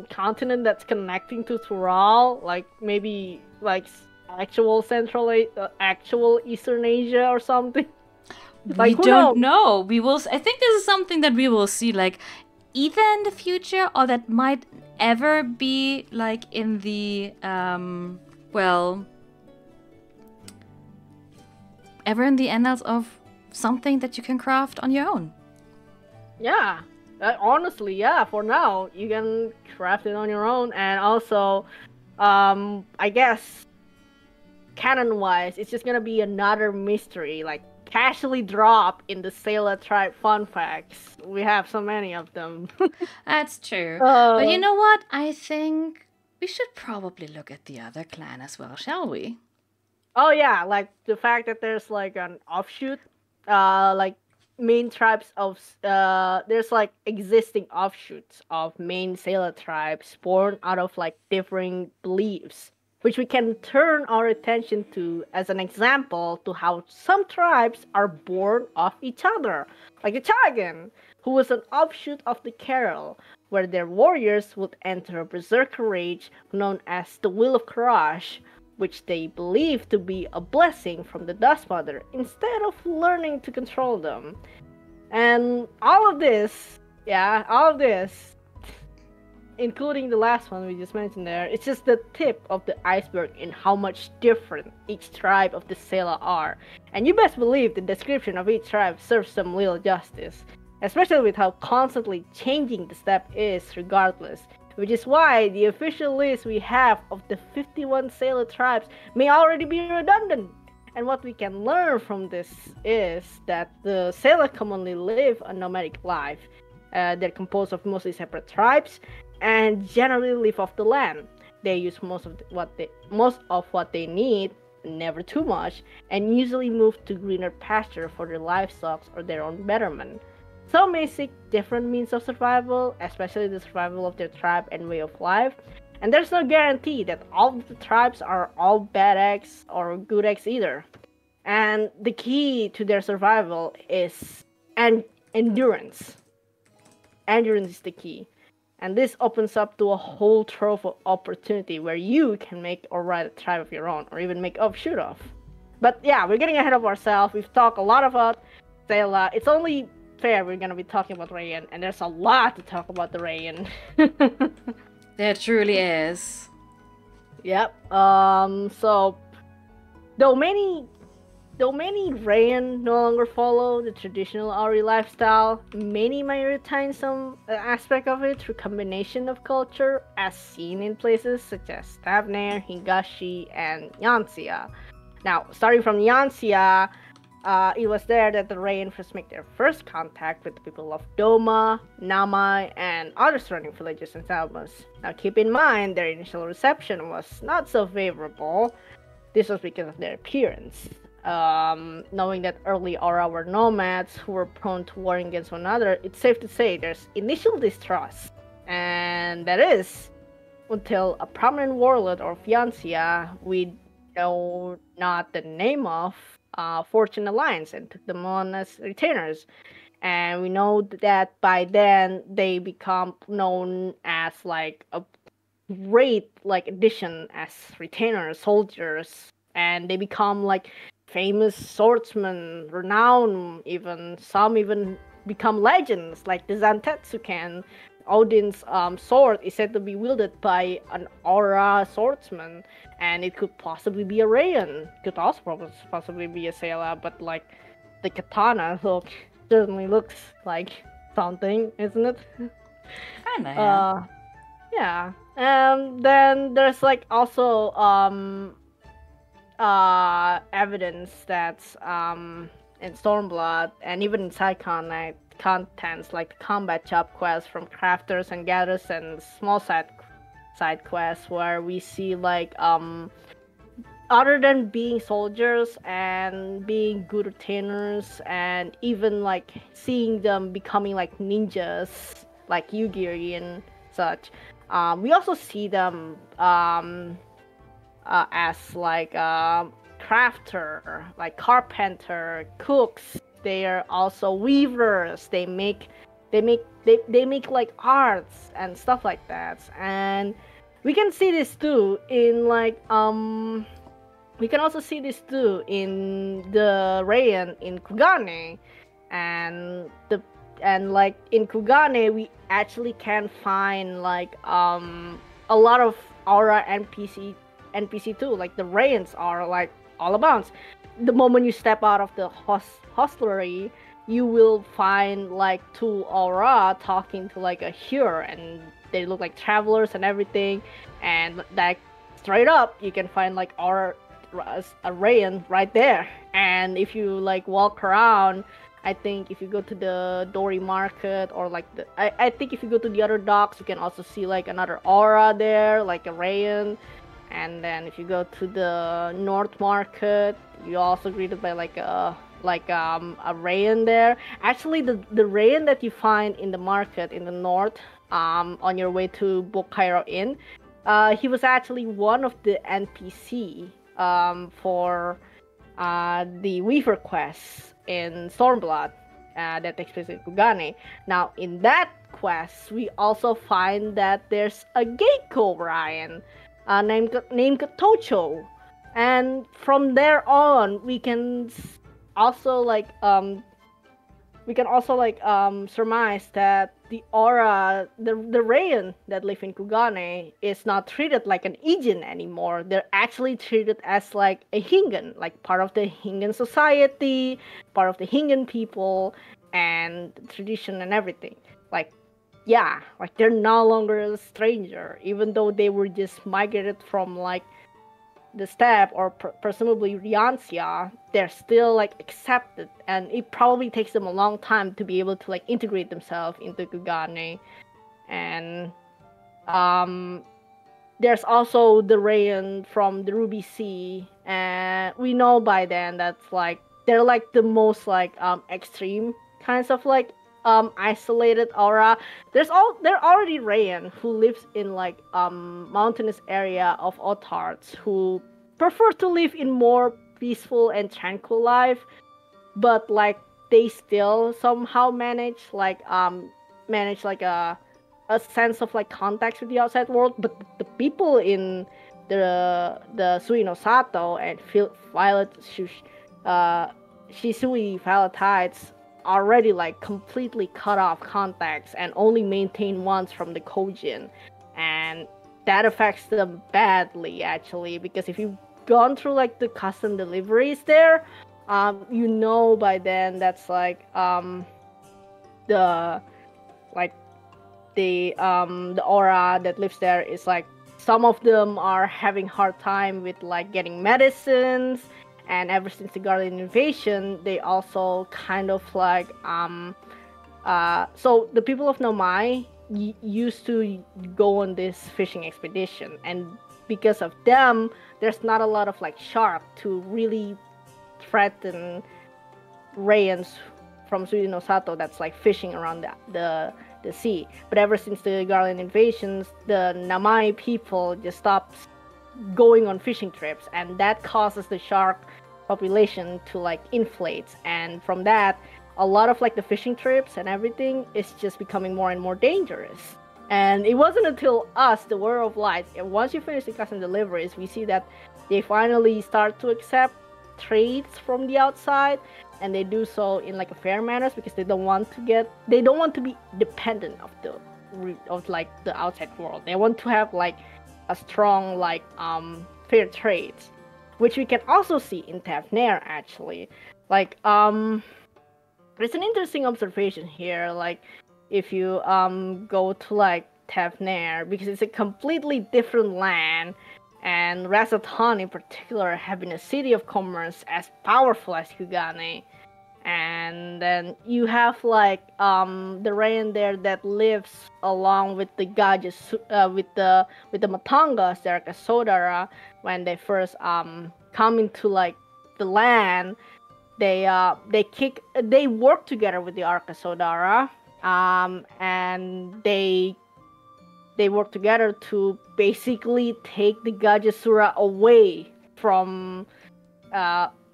continent that's connecting to Tural, like maybe like actual Eastern Asia or something. We Like who don't knows? know. We will. I think this is something that we will see, like either in the future or that might ever be like in the well, ever in the annals of something that you can craft on your own. Yeah, honestly, yeah. For now, you can craft it on your own, and also, I guess canon-wise, it's just gonna be another mystery, like casually drop in the Sailor Tribe fun facts. We have so many of them. That's true. Uh, But you know what? I think we should probably look at the other clan as well, shall we? oh yeah, like the fact that there's like an offshoot, like main tribes of there's like existing offshoots of main Sailor tribes born out of like differing beliefs, which we can turn our attention to as an example to how some tribes are born of each other, like the Chagan, who was an offshoot of the Carol, where their warriors would enter a berserker rage known as the Will of Karash, which they believe to be a blessing from the Dust Mother, instead of learning to control them. And all of this, including the last one we just mentioned there, it's just the tip of the iceberg in how much different each tribe of the Sela are. And you best believe the description of each tribe serves some little justice, especially with how constantly changing the step is regardless. Which is why the official list we have of the 51 Sailor tribes may already be redundant. And what we can learn from this is that the Sailor commonly live a nomadic life. They're composed of mostly separate tribes and generally live off the land. They use most of what they need, never too much, and usually move to greener pasture for their livestock or their own betterment. Some may seek different means of survival, especially the survival of their tribe and way of life. And there's no guarantee that all of the tribes are all bad eggs or good eggs either. And the key to their survival is endurance. Endurance is the key. And this opens up to a whole trove of opportunity where you can make or ride a tribe of your own, or even make offshoot of. But yeah, we're getting ahead of ourselves. We've talked a lot about Sailor. It's only fair we're gonna be talking about Rayan, and there's a lot to talk about the Rayan. There truly is. Yep. So though many Rayan no longer follow the traditional Auri lifestyle, many might retain some aspect of it through combination of culture, as seen in places such as Stavner, Higashi, and Yanxia. Now, starting from Yanxia, it was there that the Rayan first make their first contact with the people of Doma, Namai, and other surrounding villages and settlements. Now keep in mind, their initial reception was not so favorable. This was because of their appearance. Knowing that early Aura were nomads who were prone to warring against one another, it's safe to say there's initial distrust. And that is until a prominent warlord or Fiancia, we know not the name of, Fortune Alliance and took them on as retainers. and we know that by then they become known as like a great like addition as retainers, soldiers, and they become like famous swordsmen, renowned. Even some even become legends, like the Zantetsuken. Odin's sword is said to be wielded by an aura swordsman, and it could possibly be a Rayan. Could also possibly be a Sela, but like the katana certainly looks like something, isn't it? Kinda, yeah. Yeah. And then there's like also evidence that's in Stormblood and even in Side contents like the combat job quests from crafters and gatherers and small side quests where we see like other than being soldiers and being good retainers and even like seeing them becoming like ninjas like Yugiri and such, we also see them as like crafter, like carpenter, cooks. They are also weavers. They make like arts and stuff like that. And we can see this too in like we can also see this too in the Rayan in Kugane, and like in Kugane we actually can find like a lot of aura NPC too. Like the Rayans are like all about. The moment you step out of the hostelry, you will find like two aura talking to like a Hure, and they look like travelers and everything. And like straight up, you can find like aura a Rayan right there. And if you like walk around, I think if you go to the Dory Market or like I think if you go to the other docks, you can also see like another aura there, like a Rayan. And then if you go to the North Market, you also greeted by like a Rayan there. Actually, the Rayan that you find in the market in the north, on your way to Bokairo Inn, he was actually one of the NPC for the Weaver quest in Stormblood that takes place in Kugane. Now, in that quest, we also find that there's a Geiko Ryan named Tocho, and from there on, we can also like surmise that the aura, the Rayan that live in Kugane is not treated like an Ijin anymore. They're actually treated as like a Hingan, like part of the Hingan society, part of the Hingan people, and tradition and everything. Like, yeah, like they're no longer a stranger, even though they were just migrated from like the steppe or presumably Rianxia. They're still like accepted, and it probably takes them a long time to be able to like integrate themselves into Kugane. And there's also the Rayan from the Ruby Sea, and we know by then that's like they're like the most like extreme kinds of like isolated aura. There already Rayan who lives in like mountainous area of Otards who prefer to live in more peaceful and tranquil life, but like they still somehow manage like a sense of like contact with the outside world. But the people in the Suino Sato and Violet Shisui Violetides already like completely cut off contacts and only maintain ones from the Kojin, and that affects them badly actually, because if you've gone through like the custom deliveries there, you know by then that's like the aura that lives there is like some of them are having hard time with like getting medicines. And ever since the Guardian invasion, they also kind of like so the people of Nomai used to go on this fishing expedition, and because of them, there's not a lot of like shark to really threaten Rayans from Suino Sato that's like fishing around the sea. But ever since the Guardian invasions, the Namai people just stopped going on fishing trips, and that causes the shark population to like inflate, and from that a lot of like the fishing trips and everything is just becoming more and more dangerous. And it wasn't until us, the World of Light, and once you finish the custom deliveries, we see that they finally start to accept trades from the outside, and they do so in like a fair manner because they don't want to be dependent of like the outside world. They want to have like a strong like fair trades, which we can also see in Tavnair actually. Like there's an interesting observation here. Like if you go to like Tavnair, because it's a completely different land, and Razatan in particular having a city of commerce as powerful as Kugane. And then you have like the Rayan there that lives along with the Gajas, with the Matangas, the Arkasodara. When they first come into like the land, they work together with the Arkasodara, and they work together to basically take the Gajasura away from.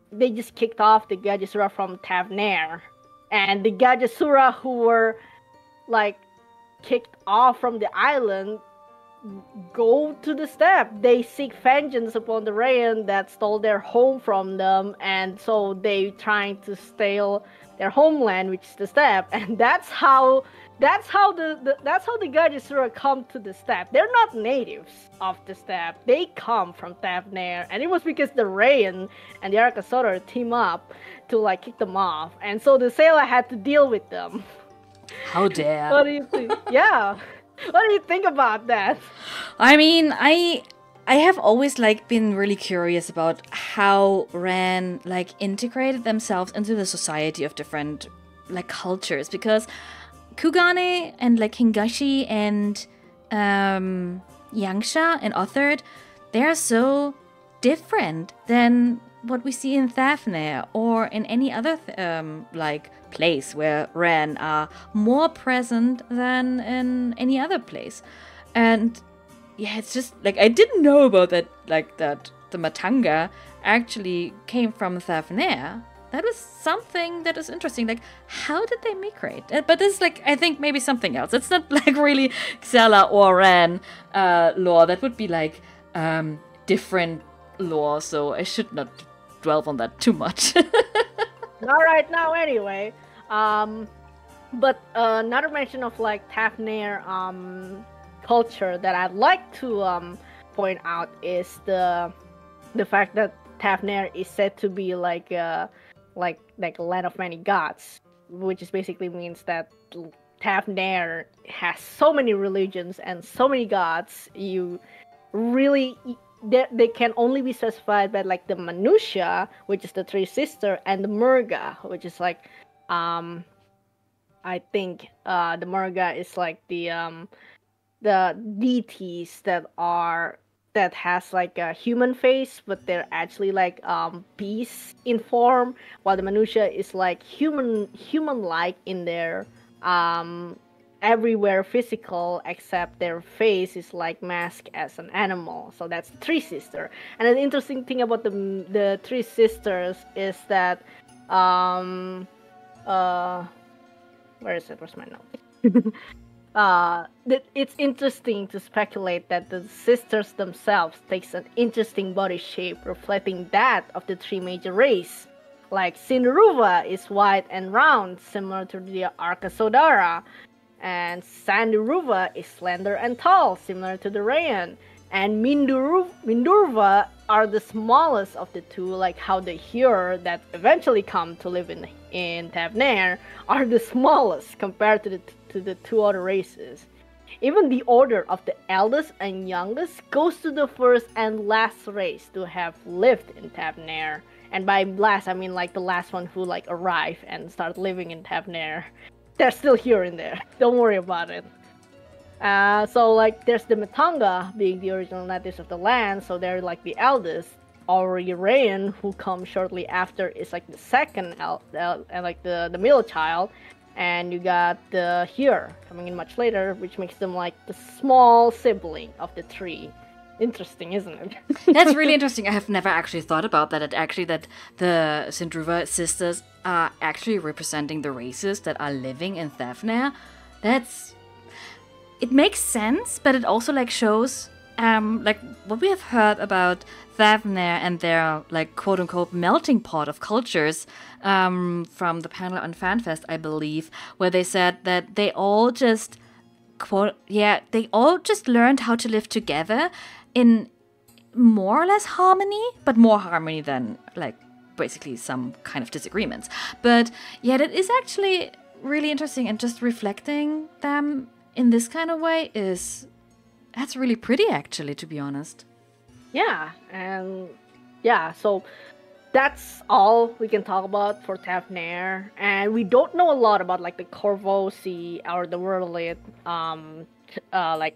They just kicked off the Gajasura from Tavnair, and the Gajasura who were like kicked off from the island go to the steppe. They seek vengeance upon the Rayan that stole their home from them, and so they trying to steal their homeland, which is the steppe. And that's how the Gajasura come to the steppe. They're not natives of the steppe. They come from Tavnair, and it was because the Rayan and the Arkasodara team up to like kick them off, and so the sailor had to deal with them. How dare! What do you think? Yeah, what do you think about that? I mean, I have always like been really curious about how Ran like integrated themselves into the society of different like cultures, because Kugane and like Hingashi and Yangsha and Othard, they are so different than what we see in Thavnair or in any other like place where Ran are more present than in any other place. And yeah, it's just like I didn't know about that, like that the Matanga actually came from Thavnair. That was something that is interesting. Like, how did they migrate? But this is like, I think maybe something else. It's not like really Xela or Ran lore. That would be like different lore. So I should not dwell on that too much. All right, now anyway. But another mention of like Tavnair culture that I'd like to point out is the fact that Tavnair is said to be like a land of many gods, which is basically means that Tavnair has so many religions and so many gods. You really they can only be specified by like the Manusha, which is the three sister, and the Murga, which is like I think the Murga is like the deities that has like a human face, but they're actually like beasts in form, while the Manusha is like human-like in their everywhere physical, except their face is like masked as an animal. So that's the three sister. And an interesting thing about the three sisters is that where is it? Where's my note? It's interesting to speculate that the sisters themselves takes an interesting body shape reflecting that of the three major races. Like Sindaruva is white and round, similar to the Arkasodara, and Sandaruva is slender and tall, similar to the Rayan, and Mindurva are the smallest of the two, like how the Hyur that eventually come to live in Tavnair are the smallest compared to the two other races. Even the order of the eldest and youngest goes to the first and last race to have lived in Tavnair. And by last, I mean like the last one who like arrived and start living in Tavnair. They're still here in there. Don't worry about it. So like there's the Matanga being the original natives of the land, so they're like the eldest. Rayan, who comes shortly after, is like the second and like the middle child. And you got the Hyur coming in much later, which makes them like the small sibling of the three. interesting, isn't it? That's really interesting. I have never actually thought about that. That the Sindruva sisters are actually representing the races that are living in Thafnir. It makes sense, but it also like shows like what we have heard about Thafnir and their like quote unquote melting pot of cultures from the panel on FanFest, I believe, where they said that they all just they all just learned how to live together in more or less harmony, but more harmony than like basically some kind of disagreements. But yeah, that is actually really interesting, and just reflecting them in this kind of way that's really pretty, actually, to be honest. Yeah, and yeah, so that's all we can talk about for Thafnir, and we don't know a lot about like the Korvosi or the Wurlit like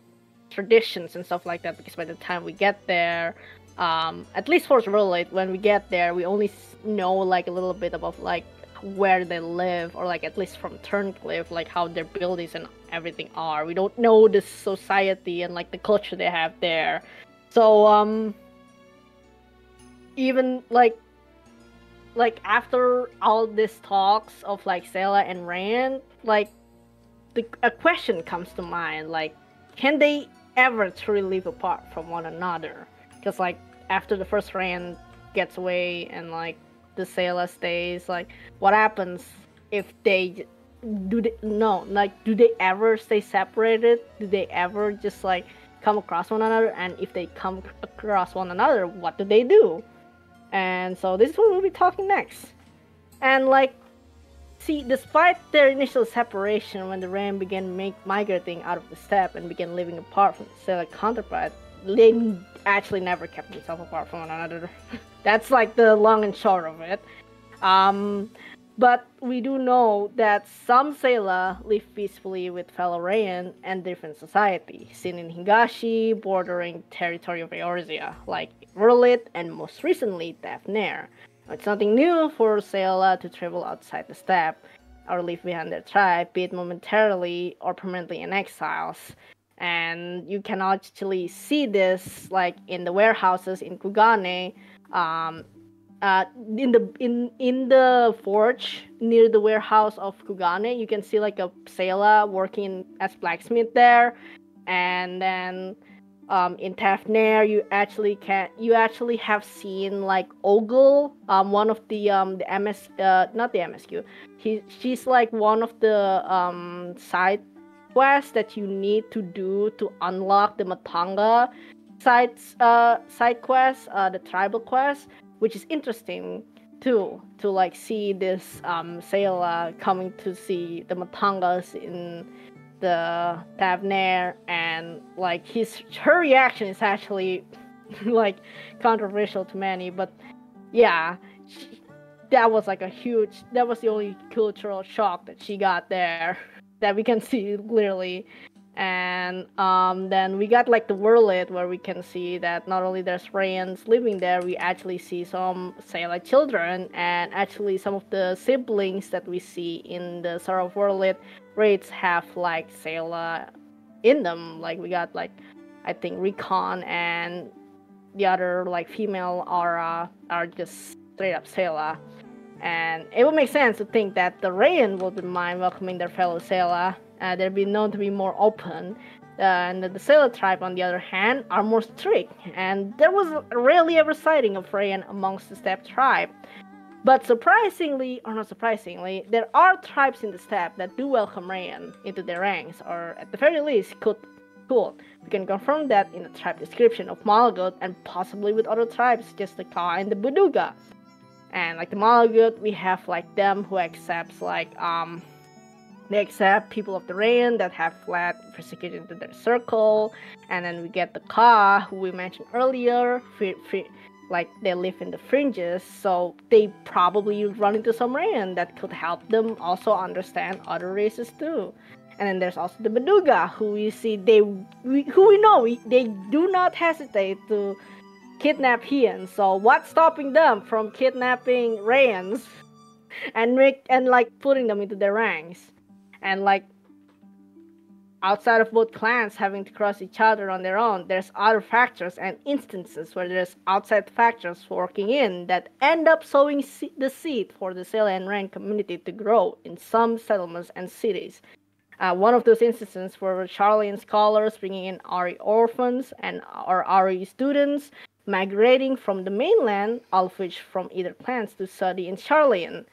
traditions and stuff like that, because by the time we get there, at least for Wurlit, when we get there, we only know like a little bit about like where they live, or like at least from Turncliffe, like how their buildings and everything are. We don't know the society and like the culture they have there. So even like after all this talks of like Selah and Rand, like a question comes to mind, like, can they ever truly live apart from one another? Because like after the first Rand gets away and like the Selah stays, like what happens if they do they ever stay separated? Do they ever just like come across one another? And if they come across one another, what do they do? And so this is what we'll be talking next. And like, see, despite their initial separation, when the Rand began migrating out of the steppe and began living apart from the Selah counterpart, they actually never kept themselves apart from one another. That's like the long and short of it. But we do know that some Selah live peacefully with fellow Rayan and different society, seen in Higashi, bordering territory of Eorzea, like Wurlit and most recently Thafnir. It's nothing new for Selah to travel outside the steppe or leave behind their tribe, be it momentarily or permanently in exiles. And you can actually see this like in the warehouses in Kugane, in the forge near the warehouse of Kugane. You can see like a Selah working as blacksmith there, and then in Thafnir you actually have seen like Ogle, one of the MS not the MSQ. She's like one of the side quests that you need to do to unlock the Matanga side quest, the tribal quest, which is interesting too, to like see this Selah coming to see the Matangas in the Thafnir, and like her reaction is actually like controversial to many, but yeah, that was the only cultural shock that she got there that we can see clearly. And then we got like the Wurlit, where we can see that not only there's Rayans living there, we actually see some Selah children, and actually some of the siblings that we see in the Sorrow of Wurlit raids have like Selah in them. Like we got like, I think Recon and the other like female Aura are just straight up Selah. And it would make sense to think that the Rayan wouldn't mind welcoming their fellow Selah. They've been known to be more open, and the Selah tribe, on the other hand, are more strict, and there was rarely ever sighting of Rayan amongst the steppe tribe. But surprisingly, or not surprisingly, there are tribes in the steppe that do welcome Rayan into their ranks, or at the very least could. We can confirm that in the tribe description of Malagot, and possibly with other tribes, just the Ka and the Buduga. And like the Malagut, we have like them who accepts like they accept people of the Rayan that have fled persecuted into their circle. And then we get the Ka, who we mentioned earlier, like they live in the fringes, so they probably run into some Rayan that could help them also understand other races too. And then there's also the Beduga, who we see they do not hesitate to kidnap Heian. So what's stopping them from kidnapping Rayans and like putting them into their ranks? And like outside of both clans having to cross each other on their own, there's other factors and instances where there's outside factors working in that end up sowing the seed for the Selah and Rain community to grow in some settlements and cities. One of those instances were Sharlayan scholars bringing in Ari orphans and or Ari students migrating from the mainland, all of which from either clans, to study in Sharlayan.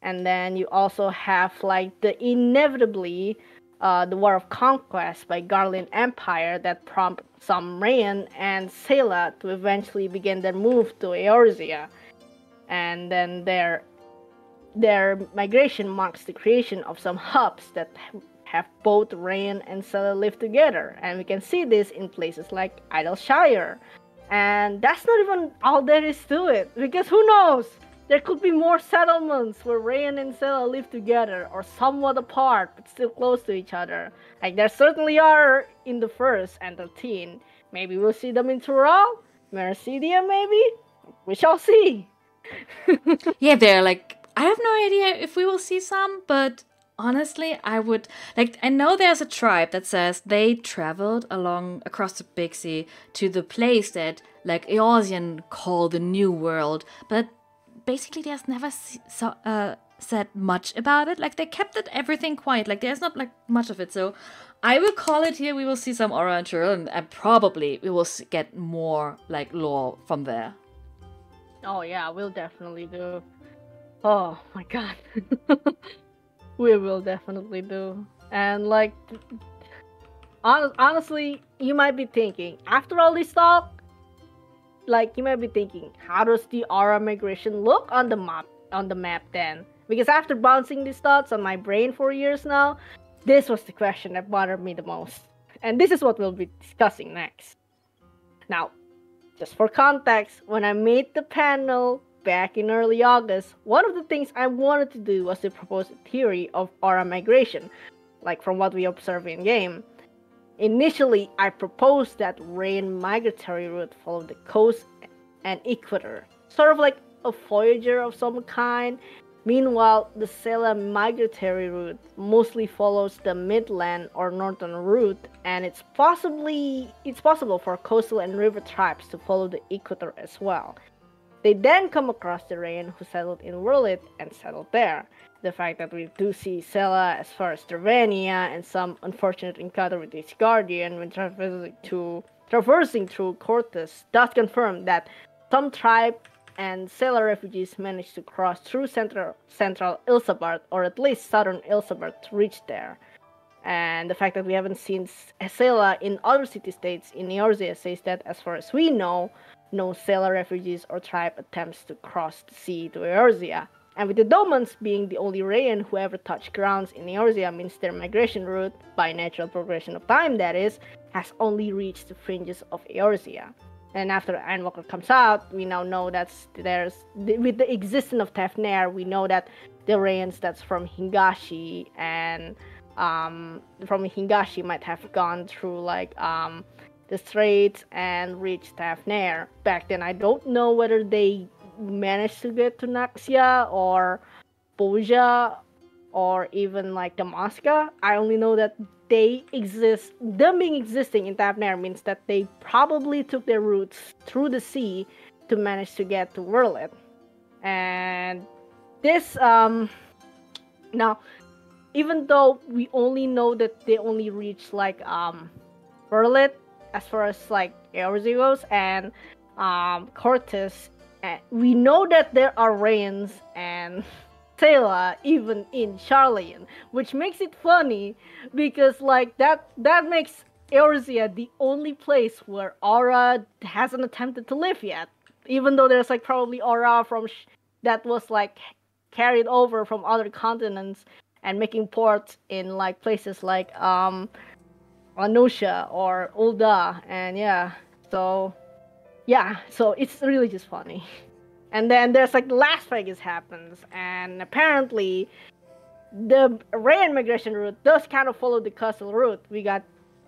And then you also have like the inevitably the War of Conquest by Garlean Empire that prompted some Rayan and Selah to eventually begin their move to Eorzea. And then their migration marks the creation of some hubs that have both Rayan and Selah live together. And we can see this in places like Idleshire. And that's not even all there is to it, because who knows? There could be more settlements where Rayan and Selah live together, or somewhat apart, but still close to each other. Like there certainly are in the first and 13. Maybe we'll see them in Tural? Meracidia, maybe? We shall see. Yeah, they're like, I have no idea if we will see some, but honestly, I would like. I know there's a tribe that says they traveled across the Big Sea to the place that like Eorzean call the New World, but basically there's never said much about it. Like they kept everything quiet. Like there's not like much of it. So I will call it here. We will see some Aura and Tural, and probably we will get more like lore from there. Oh yeah, we'll definitely do. Oh my god. We will definitely do. And like, honestly, you might be thinking, after all this talk, like you might be thinking, how does the Aura migration look on the map then? Because after bouncing these thoughts on my brain for years now, this was the question that bothered me the most. And this is what we'll be discussing next. Now, just for context, when I made the panel back in early August, one of the things I wanted to do was to propose a theory of Aura migration, like from what we observe in game. Initially, I proposed that Rayan migratory route followed the coast and equator, sort of like a voyager of some kind. Meanwhile, the Selah migratory route mostly follows the midland or northern route, and it's possible for coastal and river tribes to follow the equator as well. They then come across the Rayan who settled in Wurlith and settled there. The fact that we do see Selah as far as Tervania and some unfortunate encounter with his guardian when traversing through Cortes does confirm that some tribe and Selah refugees managed to cross through central Ilsabard, or at least southern Ilsabard, to reach there. And the fact that we haven't seen Selah in other city-states in Eorzea says that, as far as we know, no Selah refugees or tribe attempts to cross the sea to Eorzea. And with the Domans being the only Rayan who ever touched grounds in Eorzea means their migration route, by natural progression of time that is, has only reached the fringes of Eorzea. And after Ironwalker comes out, we now know that with the existence of Tefnair, we know that the Rayans that's from Hingashi and from Hingashi might have gone through like the straits and reached Tefnair. Back then, I don't know whether they managed to get to Naxia or Boja or even like Damaska. I only know that they exist. Them being existing in Tefnair means that they probably took their routes through the sea to manage to get to Wurlith. And this now, even though we only know that they only reached like Wurlith as far as like Eorzea goes and Cortes, we know that there are Rayans and Selah even in Sharlayan, which makes it funny because like that makes Eorzea the only place where Aura hasn't attempted to live yet, even though there's like probably Aura from that was like carried over from other continents and making ports in like places like Anusha or Ul'dah, and so it's really just funny. And then there's like Las Vegas happens, and apparently the Rayan migration route does kind of follow the coastal route. We got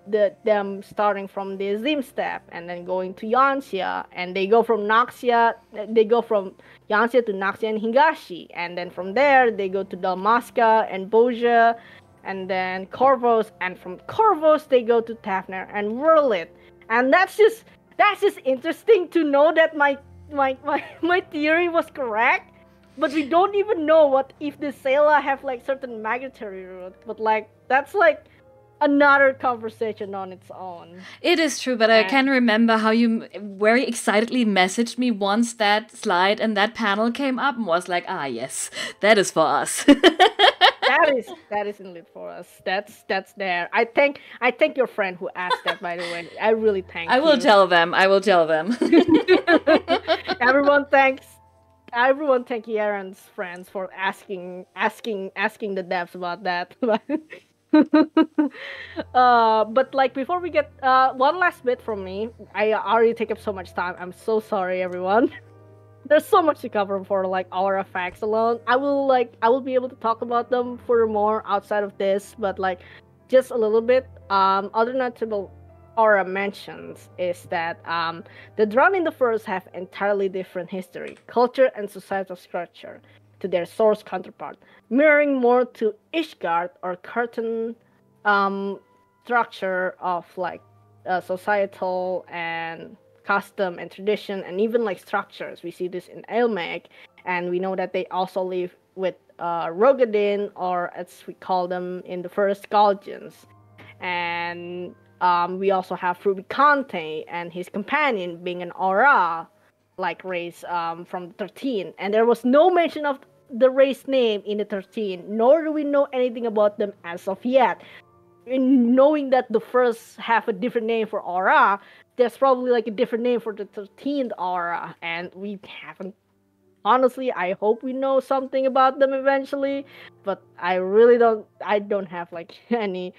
them starting from the Azim Steppe and then going to Yanxia, and they go from Yanxia to Naxia and Hingashi, and then from there they go to Dalmasca and Boja, and then Corvus, and from Corvus they go to Tafnir and Whirlit. And that's just interesting to know that my theory was correct. But we don't even know what if the Sela have like certain migratory route. But like that's like another conversation on its own. It is true, but I can remember how you very excitedly messaged me once that slide and that panel came up and was like, ah, yes, that is for us. that is indeed for us. That's there. I thank your friend who asked that, by the way. I really thank you. I will tell them. Everyone thank Yaren's friends for asking the devs about that. But like before we get one last bit from me, I already take up so much time. I'm so sorry, everyone. There's so much to cover for like aura facts alone. I will be able to talk about them furthermore outside of this, but like just a little bit. Other notable aura mentions is that the Drowned in the Forest have entirely different history, culture, and societal structure to their source counterpart, mirroring more to Ishgard or curtain structure of like societal and custom and tradition, and even like structures. We see this in Ailmec, and we know that they also live with Rogadin, or as we call them in the first Galgians. And we also have Rubicante and his companion being an Aura like race from the 13, and there was no mention of the race name in the 13, nor do we know anything about them as of yet. In knowing that the first have a different name for Aura, there's probably like a different name for the 13th Aura, and we haven't. Honestly, I hope we know something about them eventually, but I really don't. I don't have like any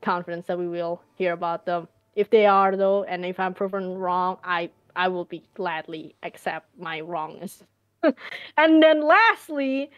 confidence that we will hear about them. If they are though, and if I'm proven wrong, I will be gladly accept my wrongness. And then lastly,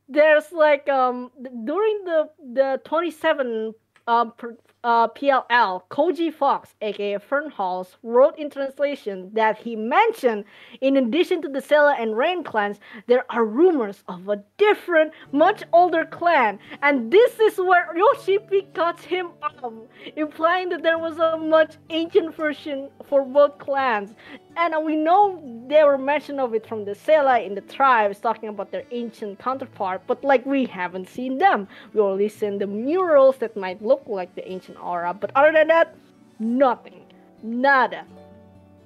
there's like during the 27 PLL, Koji Fox, aka Fernhalls, wrote in translation that he mentioned, in addition to the Sela and Rain clans, there are rumors of a different, much older clan, and this is where Yoshipi cuts him off, implying that there was a much ancient version for both clans. And we know there were mention of it from the Sela in the tribes, talking about their ancient counterpart, but like we haven't seen them. We only seen the murals that might look like the ancient Aura, but other than that, nothing. Nada.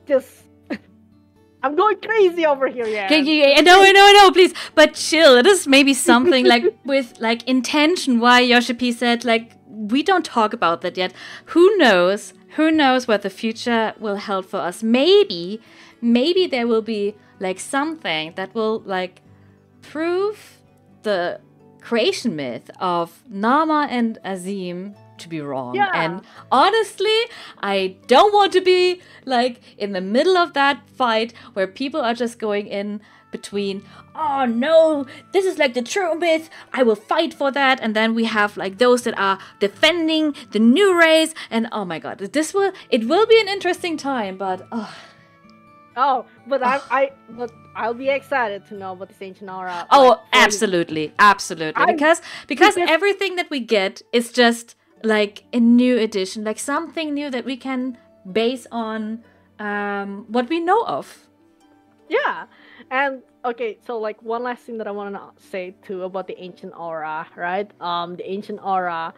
Just I'm going crazy over here, yeah. No, please, but chill. It is maybe something like with like intention why Yoshipi said like we don't talk about that yet. Who knows? Who knows what the future will hold for us? Maybe there will be like something that will like prove the creation myth of Nama and Azim to be wrong. Yeah. And honestly, I don't want to be like in the middle of that fight where people are just going in between, oh no, this is like the true myth, I will fight for that, and then we have like those that are defending the new race, and oh my god, it will be an interesting time, but but I'll be excited to know about this ancient Aura. Oh, absolutely. Because everything that we get is just like a new addition, like something new that we can base on what we know of. Yeah. And okay, so like one last thing that I want to say too about the ancient Aura, right? The ancient Aura,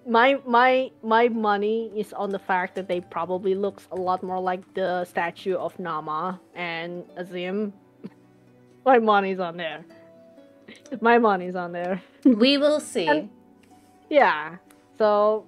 my money is on the fact that they probably looks a lot more like the statue of Nama and Azim. My money's on there. We will see. And, yeah. So,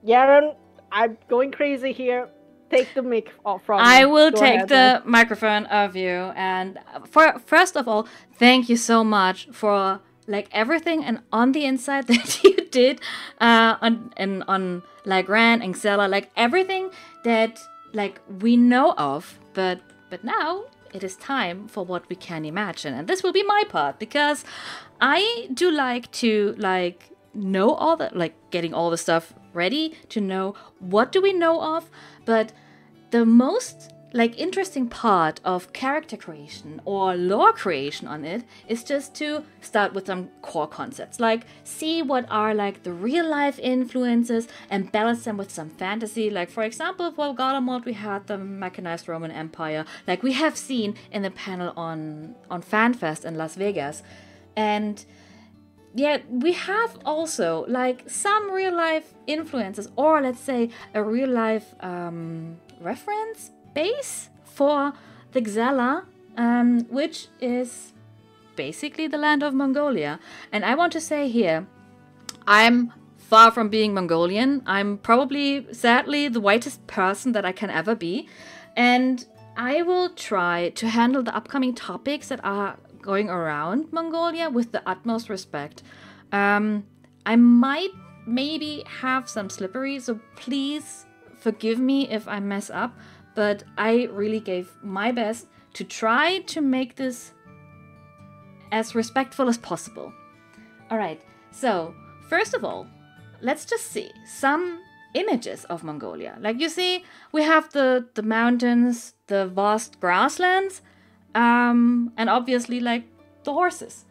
Yaren, I'm going crazy here. Take the mic from me. I will take the microphone of you, and first of all, thank you so much for like everything and on the inside that you did on like Ran and Xela, like everything that like we know of, but now it is time for what we can imagine, and this will be my part because I do like to like know all the like getting all the stuff ready to know what do we know of, but the most like interesting part of character creation or lore creation on it is just to start with some core concepts, like see what are like the real life influences and balance them with some fantasy. Like for example, for Garlemald we had the mechanized Roman Empire, like we have seen in the panel on FanFest in Las Vegas. And yeah, we have also like some real life influences, or let's say a real life reference base for the Xela, which is basically the land of Mongolia. And I want to say here, I'm far from being Mongolian. I'm probably, sadly, the whitest person that I can ever be. And I will try to handle the upcoming topics that are going around Mongolia with the utmost respect. I might maybe have some slippery, so please forgive me if I mess up, but I really gave my best to try to make this as respectful as possible. Alright, so first of all, let's just see some images of Mongolia. Like you see, we have the mountains, the vast grasslands, and obviously like the horses,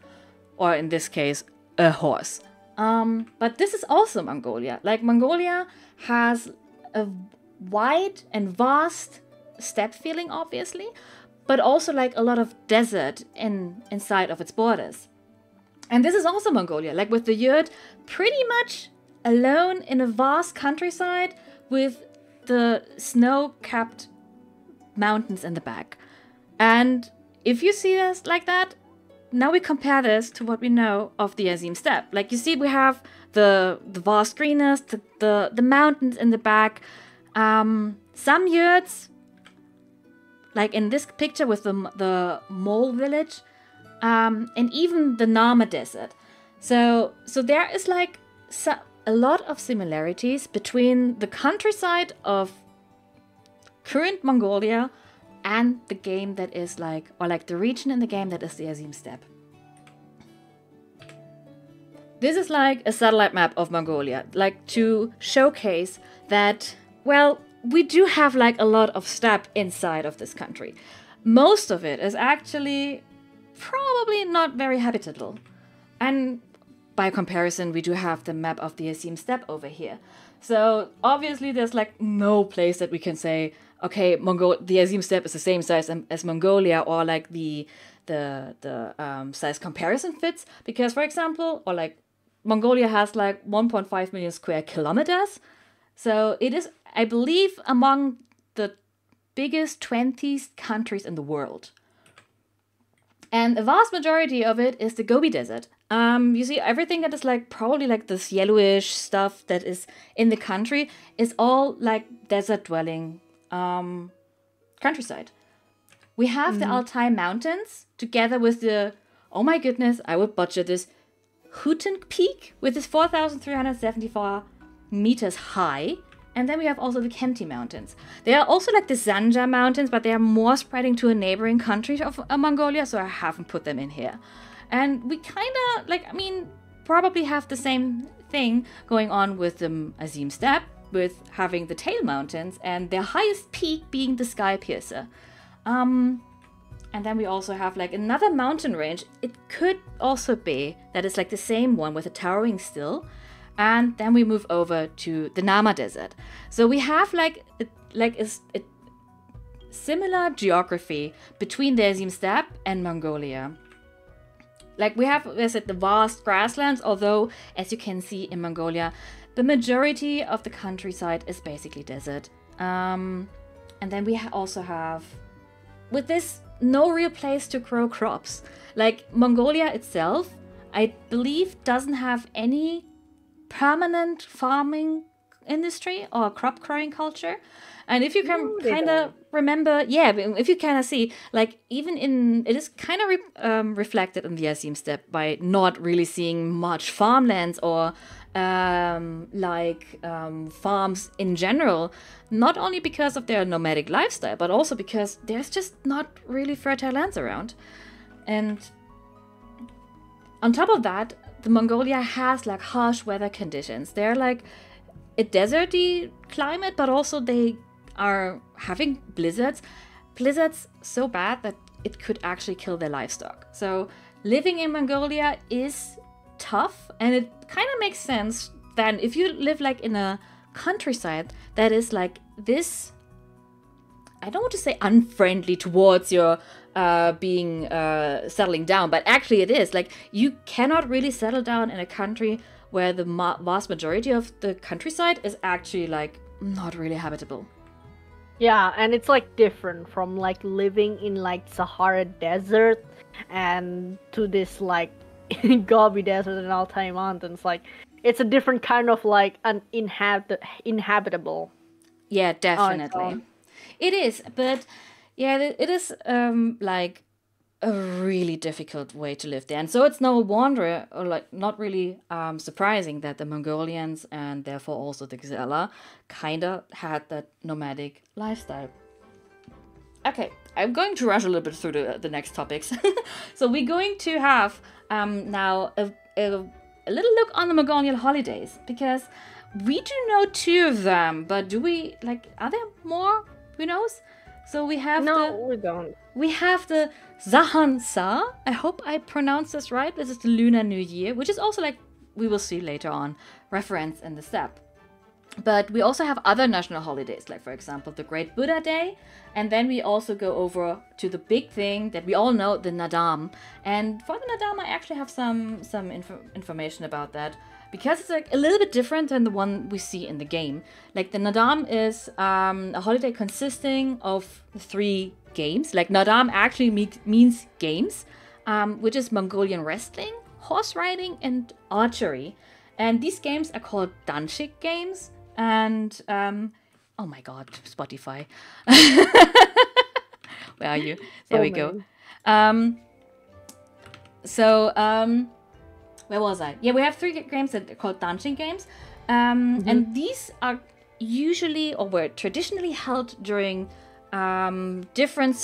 or in this case a horse. But this is also Mongolia. Like Mongolia has a wide and vast steppe feeling, obviously, but also like a lot of desert inside of its borders. And this is also Mongolia, like with the yurt pretty much alone in a vast countryside with the snow-capped mountains in the back. And if you see this like that, now we compare this to what we know of the Azim Steppe. Like you see, we have the vast greenness, the mountains in the back, some yurts, like in this picture with the mole village, and even the Nama Desert. So there is like a lot of similarities between the countryside of current Mongolia and the game that is like, or like the region in the game that is the Azim Steppe. This is like a satellite map of Mongolia, like to showcase that, well, we do have like a lot of steppe inside of this country. Most of it is actually probably not very habitable. And by comparison, we do have the map of the Azim Steppe over here. So obviously there's like no place that we can say, okay, the Azim Steppe is the same size as Mongolia, or like the size comparison fits. Because for example, or like Mongolia has like 1.5 million square kilometers. So it is, I believe, among the biggest 20 countries in the world. And a vast majority of it is the Gobi Desert. You see, everything that is like probably like this yellowish stuff that is in the country is all like desert dwelling countryside. We have the Altai Mountains together with the, oh my goodness, I would butcher this, Hutun Peak, with its 4,374 meters high. And then we have also the Khenti Mountains. They are also like the Zanja Mountains, but they are more spreading to a neighboring country of Mongolia, so I haven't put them in here. And we kind of, like, I mean, probably have the same thing going on with the Azim Steppe, with having the Tail Mountains and their highest peak being the Sky Piercer. And then we also have like another mountain range. It could also be that it's like the same one with a towering still. And then we move over to the Nama Desert. So we have like a similar geography between the Azim Steppe and Mongolia. Like we have, as I said, the vast grasslands, although as you can see in Mongolia, the majority of the countryside is basically desert. And then we also have, with this, no real place to grow crops. Like Mongolia itself, I believe, doesn't have any permanent farming industry or crop growing culture. And if you can kind of remember, yeah, if you kind of see, like even in, it is kind of reflected in the Azim Steppe by not really seeing much farmlands or farms in general, not only because of their nomadic lifestyle, but also because there's just not really fertile lands around. And on top of that, the Mongolia has like harsh weather conditions. They're like a deserty climate, but also they are having blizzards. blizzards so bad that it could actually kill their livestock. So living in Mongolia is tough, and it kind of makes sense then if you live like in a countryside that is like this, I don't want to say unfriendly towards your being settling down, but actually it is. Like, you cannot really settle down in a country where the vast majority of the countryside is actually like not really habitable. Yeah, and it's like different from like living in like Sahara Desert and to this like Gobi Desert and Altai Mountains. Like, it's a different kind of like inhabitable. Yeah, definitely. It is, but yeah, it is like a really difficult way to live there. And so it's no wonder, or like not really surprising, that the Mongolians and therefore also the Xela kind of had that nomadic lifestyle. Okay, I'm going to rush a little bit through the next topics. So we're going to have now a little look on the Mongolian holidays, because we do know 2 of them, but do we, like, are there more? Who knows? So we have we don't. We have the Zahan Sa. I hope I pronounced this right. This is the Lunar New Year, which is also, like, we will see later on, reference in the step. But we also have other national holidays, like, for example, the Great Buddha Day. And then we also go over to the big thing that we all know, the Nadam. And for the Nadam, I actually have some information about that, because it's like a little bit different than the one we see in the game. Like, the Nadam is a holiday consisting of 3 games. Like, Nadam actually means games, which is Mongolian wrestling, horse riding, and archery. And these games are called Danshik games. And, oh my god, Spotify. Where are you? There we go. Where was I? Yeah, we have 3 games that are called Dancing games. And these are usually, or were traditionally held during different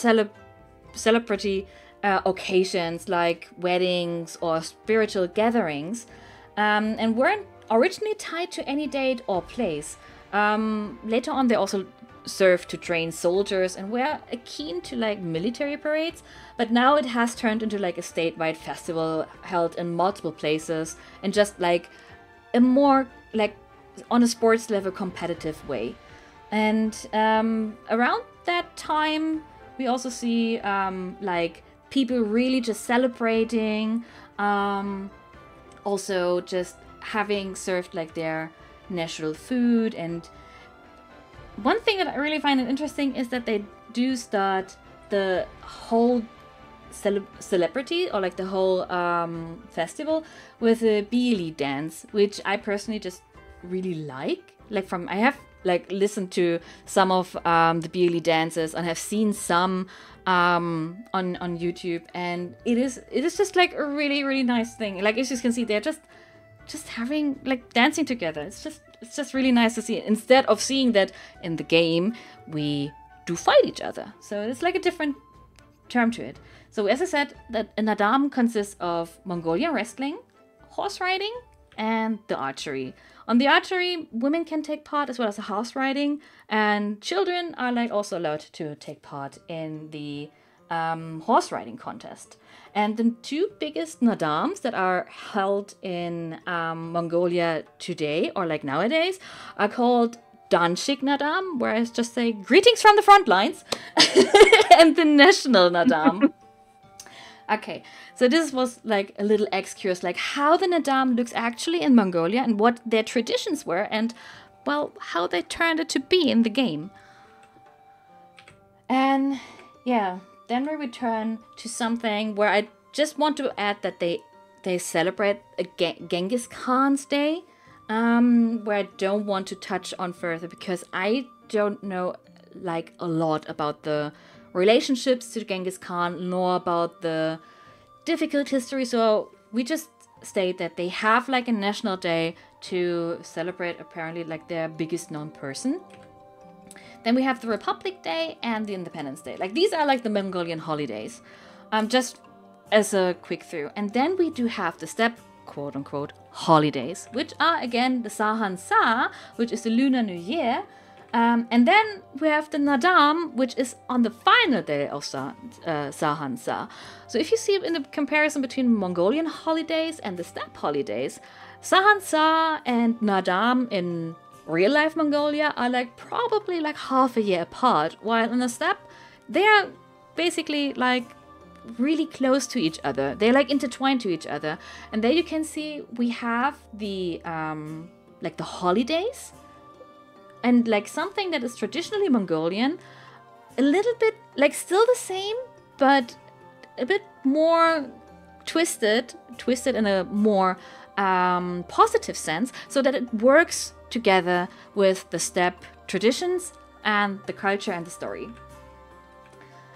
celebrity occasions, like weddings or spiritual gatherings, and weren't originally tied to any date or place. Later on, they also served to train soldiers and were keen to like military parades, but now it has turned into like a statewide festival held in multiple places and just like a more like on a sports level competitive way. And around that time we also see like people really just celebrating, also just having served like their national food. And one thing that I really find it interesting is that they do start the whole celebrity or like the whole festival with a Bieli dance, which I personally just really like. Like I have like listened to some of the Bieli dances and have seen some on YouTube, and it is just like a really nice thing. Like as you can see, they're just having like dancing together. It's just really nice to see it, instead of seeing that in the game we do fight each other. So it's like a different term to it. So as I said, that a Nadam consists of Mongolian wrestling, horse riding, and the archery. On the archery, women can take part as well as the horse riding, and children are like also allowed to take part in the horse riding contest. And the 2 biggest Nadams that are held in Mongolia today, or like nowadays, are called Danshik Nadam, where I just say greetings from the front lines, and the National Nadam. Okay, so this was like a little excursus, like how the Nadam looks actually in Mongolia and what their traditions were, and well, how they turned it to be in the game. And yeah, then we return to something where I just want to add that they celebrate a Genghis Khan's day, where I don't want to touch on further because I don't know like a lot about the relationships to Genghis Khan, nor about the difficult history. So we just state that they have like a national day to celebrate apparently like their biggest known person. Then we have the Republic Day and the Independence Day. Like these are like the Mongolian holidays, just as a quick through. And then we do have the steppe, quote unquote, holidays, which are again the Zahan Sa, which is the Lunar New Year, And then we have the Nadam, which is on the final day of Sahansa. So if you see in the comparison between Mongolian holidays and the steppe holidays, Sahansa and Nadam in real life Mongolia are like probably like half a year apart, while in the steppe, they are basically like really close to each other. They're like intertwined to each other. And there you can see we have the like the holidays, and like something that is traditionally Mongolian, a little bit like still the same, but a bit more twisted in a more positive sense, so that it works together with the steppe traditions and the culture and the story.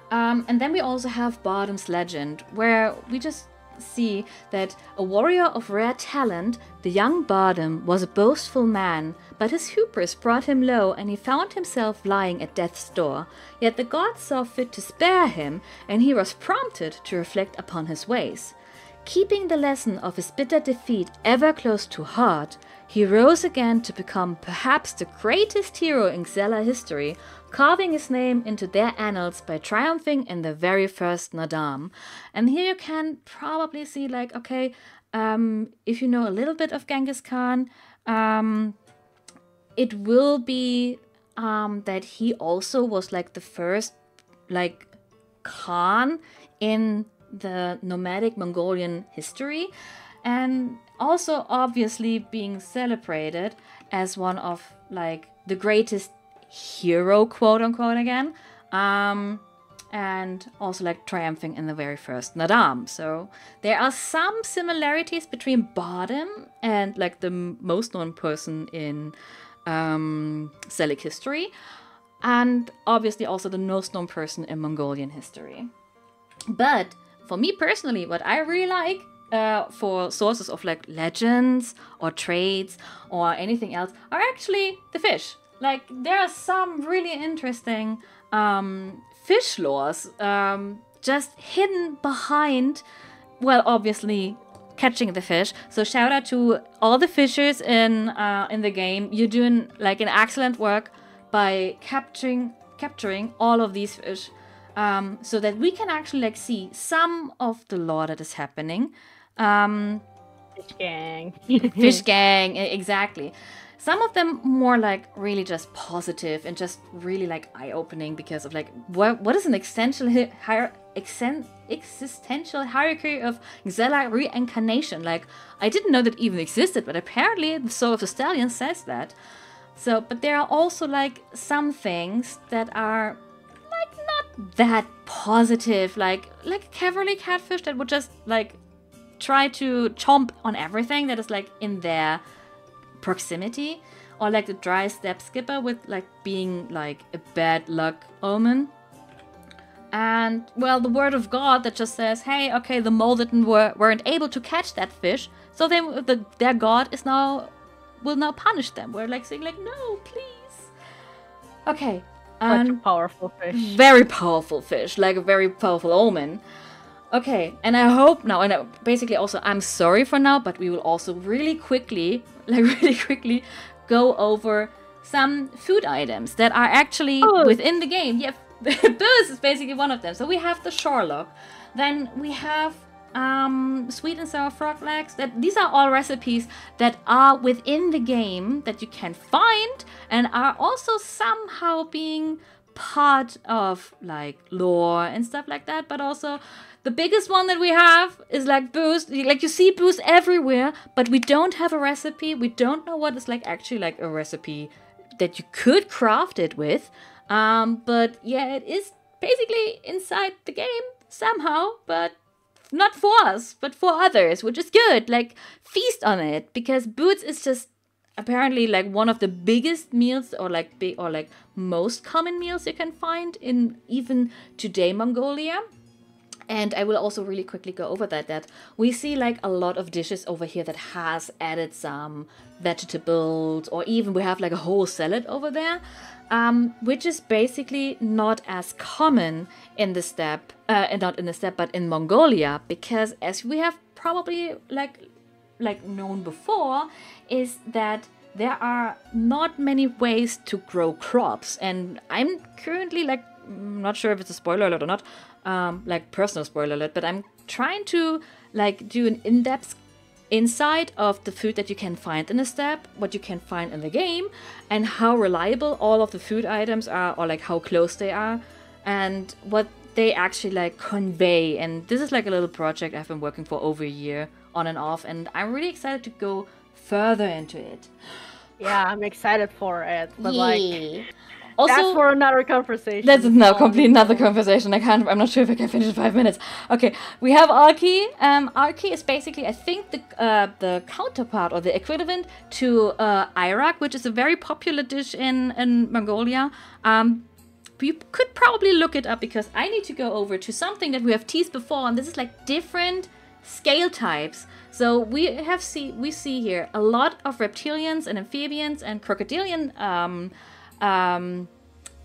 And then we also have Bardam's legend, where we just see that a warrior of rare talent, the young Bardam was a boastful man, but his hubris brought him low and he found himself lying at death's door. Yet the gods saw fit to spare him, and he was prompted to reflect upon his ways. Keeping the lesson of his bitter defeat ever close to heart, he rose again to become perhaps the greatest hero in Xela history, carving his name into their annals by triumphing in the very first Nadam. And here you can probably see, like, okay, if you know a little bit of Genghis Khan, it will be that he also was like the first like Khan in the nomadic Mongolian history, and also obviously being celebrated as one of like the greatest hero, quote unquote, again, and also like triumphing in the very first Nadam. So there are some similarities between Bardam and like the most known person in Salic history, and obviously also the most known person in Mongolian history. But for me personally, what I really like for sources of like legends or trades or anything else are actually the fish. Like, there are some really interesting fish lores just hidden behind, well, obviously catching the fish. So shout out to all the fishers in the game. You're doing like an excellent work by capturing all of these fish, so that we can actually like see some of the lore that is happening. Fish gang. Fish gang, exactly. Some of them more like really just positive and just really like eye-opening because of like what is an existential hierarchy of Xela reincarnation. Like, I didn't know that even existed, but apparently the Soul of the Stallion says that. So, but there are also like some things that are like not that positive, like a cavalry catfish that would just like try to chomp on everything that is like in their proximity, or like the dry steppe skipper with like being like a bad luck omen. And well, the word of God that just says, hey, okay, the Molded weren't able to catch that fish, so their god will now punish them. We're like saying like, no, please. Okay. Such a powerful fish. Very powerful fish, like a very powerful omen. Okay, and I hope now, and basically also I'm sorry for now, but we will also really quickly go over some food items that are actually within the game. Yeah, booze is basically one of them. So we have the Shorlock, then we have sweet and sour frog legs. These are all recipes that are within the game that you can find and are also somehow being part of like lore and stuff like that. But also the biggest one that we have is like booze. Like, you see booze everywhere, but we don't have a recipe. We don't know what is like actually like a recipe that you could craft it with. But yeah, it is basically inside the game somehow, but not for us, but for others, which is good. Like, feast on it, because boots is just apparently like one of the biggest meals, or like most common meals you can find in even today Mongolia. And I will also really quickly go over that we see like a lot of dishes over here that has added some vegetables, or even we have like a whole salad over there, which is basically not as common in the steppe, not in the steppe, but in Mongolia, because as we have probably like known before, is that there are not many ways to grow crops, and I'm currently like, not sure if it's a spoiler alert or not, like personal spoiler alert, but I'm trying to like do an in-depth insight of the food that you can find in a step, what you can find in the game, and how reliable all of the food items are, or like how close they are, and what they actually like convey. And this is like a little project I've been working for over a year on and off, and I'm really excited to go further into it. Yeah, I'm excited for it, but like Yeah. that's Also, for another conversation. that's now Um, complete another conversation. I'm not sure if I can finish in 5 minutes. Okay, we have Arki. Arki is basically, I think, the counterpart or the equivalent to Iraq, which is a very popular dish in Mongolia. You could probably look it up because I need to go over to something that we have teased before, and this is like different scale types. So we see here a lot of reptilians and amphibians and crocodilian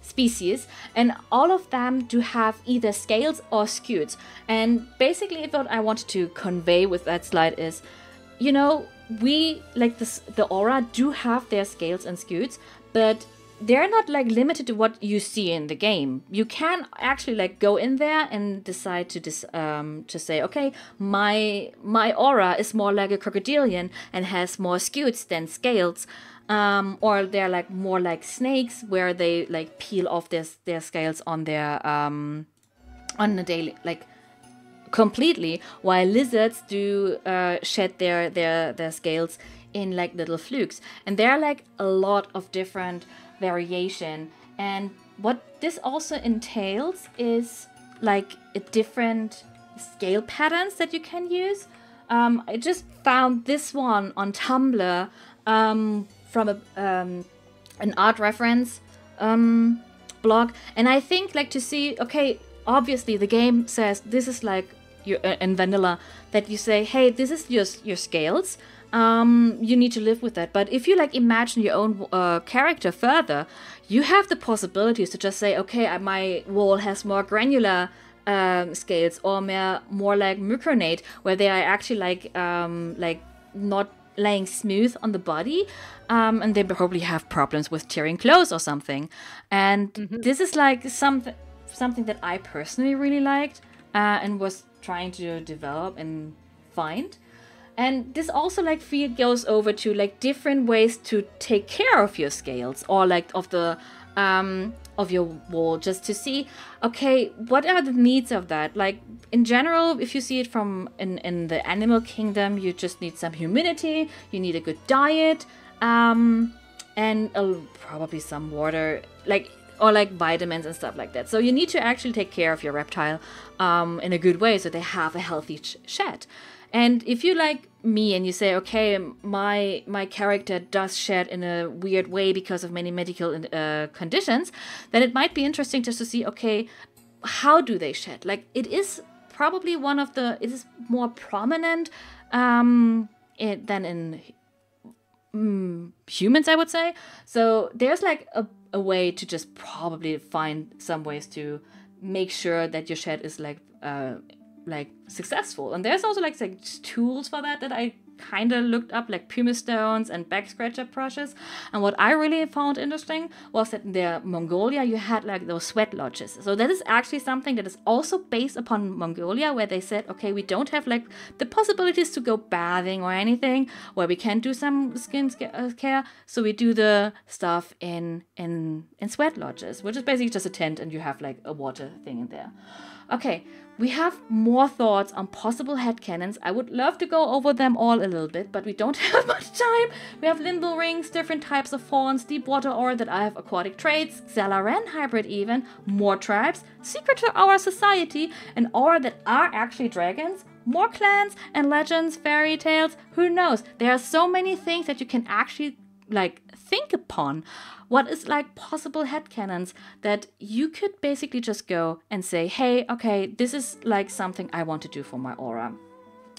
species, and all of them do have either scales or scutes. And basically what I wanted to convey with that slide is, you know, we like this, the aura do have their scales and scutes, but they're not like limited to what you see in the game. You can actually like go in there and decide to say, okay, my aura is more like a crocodilian and has more scutes than scales. Or they're like more like snakes, where they like peel off their scales on their on a daily, like completely, while lizards do shed their scales in like little flukes. And there are like a lot of different variation, and what this also entails is like a different scale patterns that you can use. I just found this one on Tumblr from an art reference blog, and I think like to see, okay, obviously the game says this is like your in vanilla, that you say, hey, this is your scales. You need to live with that. But if you like imagine your own character further, you have the possibilities to just say, okay, my wall has more granular scales, or more like mucronate, where they are actually like not laying smooth on the body, and they probably have problems with tearing clothes or something. And this is like something that I personally really liked, and was trying to develop and find. And this also like goes over to like different ways to take care of your scales, or like of the of your wall, just to see, okay, what are the needs of that. Like in general, if you see it from in the animal kingdom, you just need some humidity, you need a good diet, and probably some water, like, or like vitamins and stuff like that. So you need to actually take care of your reptile in a good way, so they have a healthy shed. And if you like me and you say, okay, my character does shed in a weird way because of many medical conditions, then it might be interesting just to see, okay, how do they shed? Like, it is probably it is more prominent than in humans, I would say. So there's like a way to just probably find some ways to make sure that your shed is like successful. And there's also like tools for that I kind of looked up, like pumice stones and back scratcher brushes. And what I really found interesting was that in the Mongolia you had like those sweat lodges. So that is actually something that is also based upon Mongolia, where they said, okay, we don't have like the possibilities to go bathing or anything, where we can do some skin care, so we do the stuff in sweat lodges, which is basically just a tent and you have like a water thing in there. Okay, we have more thoughts on possible headcanons. I would love to go over them all a little bit, but we don't have much time. We have Limbo Rings, different types of fawns, deep water aura that I have aquatic traits, Xalaran hybrid even, more tribes, secret to our society, and aura that are actually dragons, more clans and legends, fairy tales, who knows? There are so many things that you can actually like think upon. What is like possible headcanons that you could basically just go and say, hey, okay, this is like something I want to do for my aura.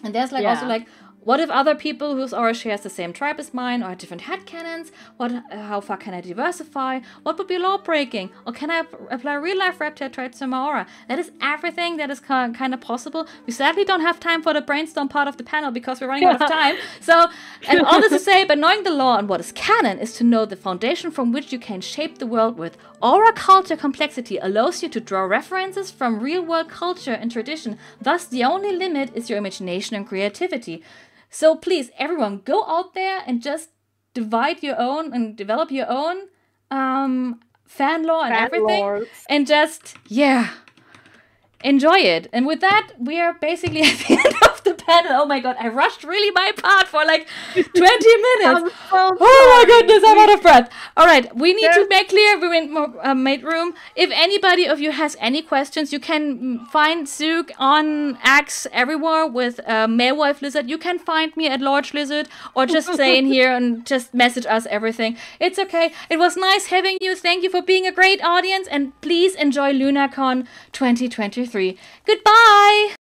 And there's like also like What if other people whose aura shares the same tribe as mine or have different headcanons? How far can I diversify? What would be law breaking? Or can I apply real life reptile traits to my aura? That is everything that is kind of possible. We sadly don't have time for the brainstorm part of the panel because we're running out of time. So, and all this to say, but knowing the law and what is canon is to know the foundation from which you can shape the world with. Aura culture complexity allows you to draw references from real world culture and tradition. Thus, the only limit is your imagination and creativity. So please, everyone, go out there and just divide your own and develop your own fan lore and everything. And just, enjoy it. And with that, we are basically at the end of the panel. Oh my god, I rushed really my part for like 20 minutes. Oh my goodness, I'm out of breath. All right, we need to make clear, we made room. If anybody of you has any questions, you can find Zook on X everywhere with Malewife Lizard. You can find me at Large Lizard or just stay in here and just message us everything. It's okay. It was nice having you. Thank you for being a great audience and please enjoy LunaCon 2023. Goodbye!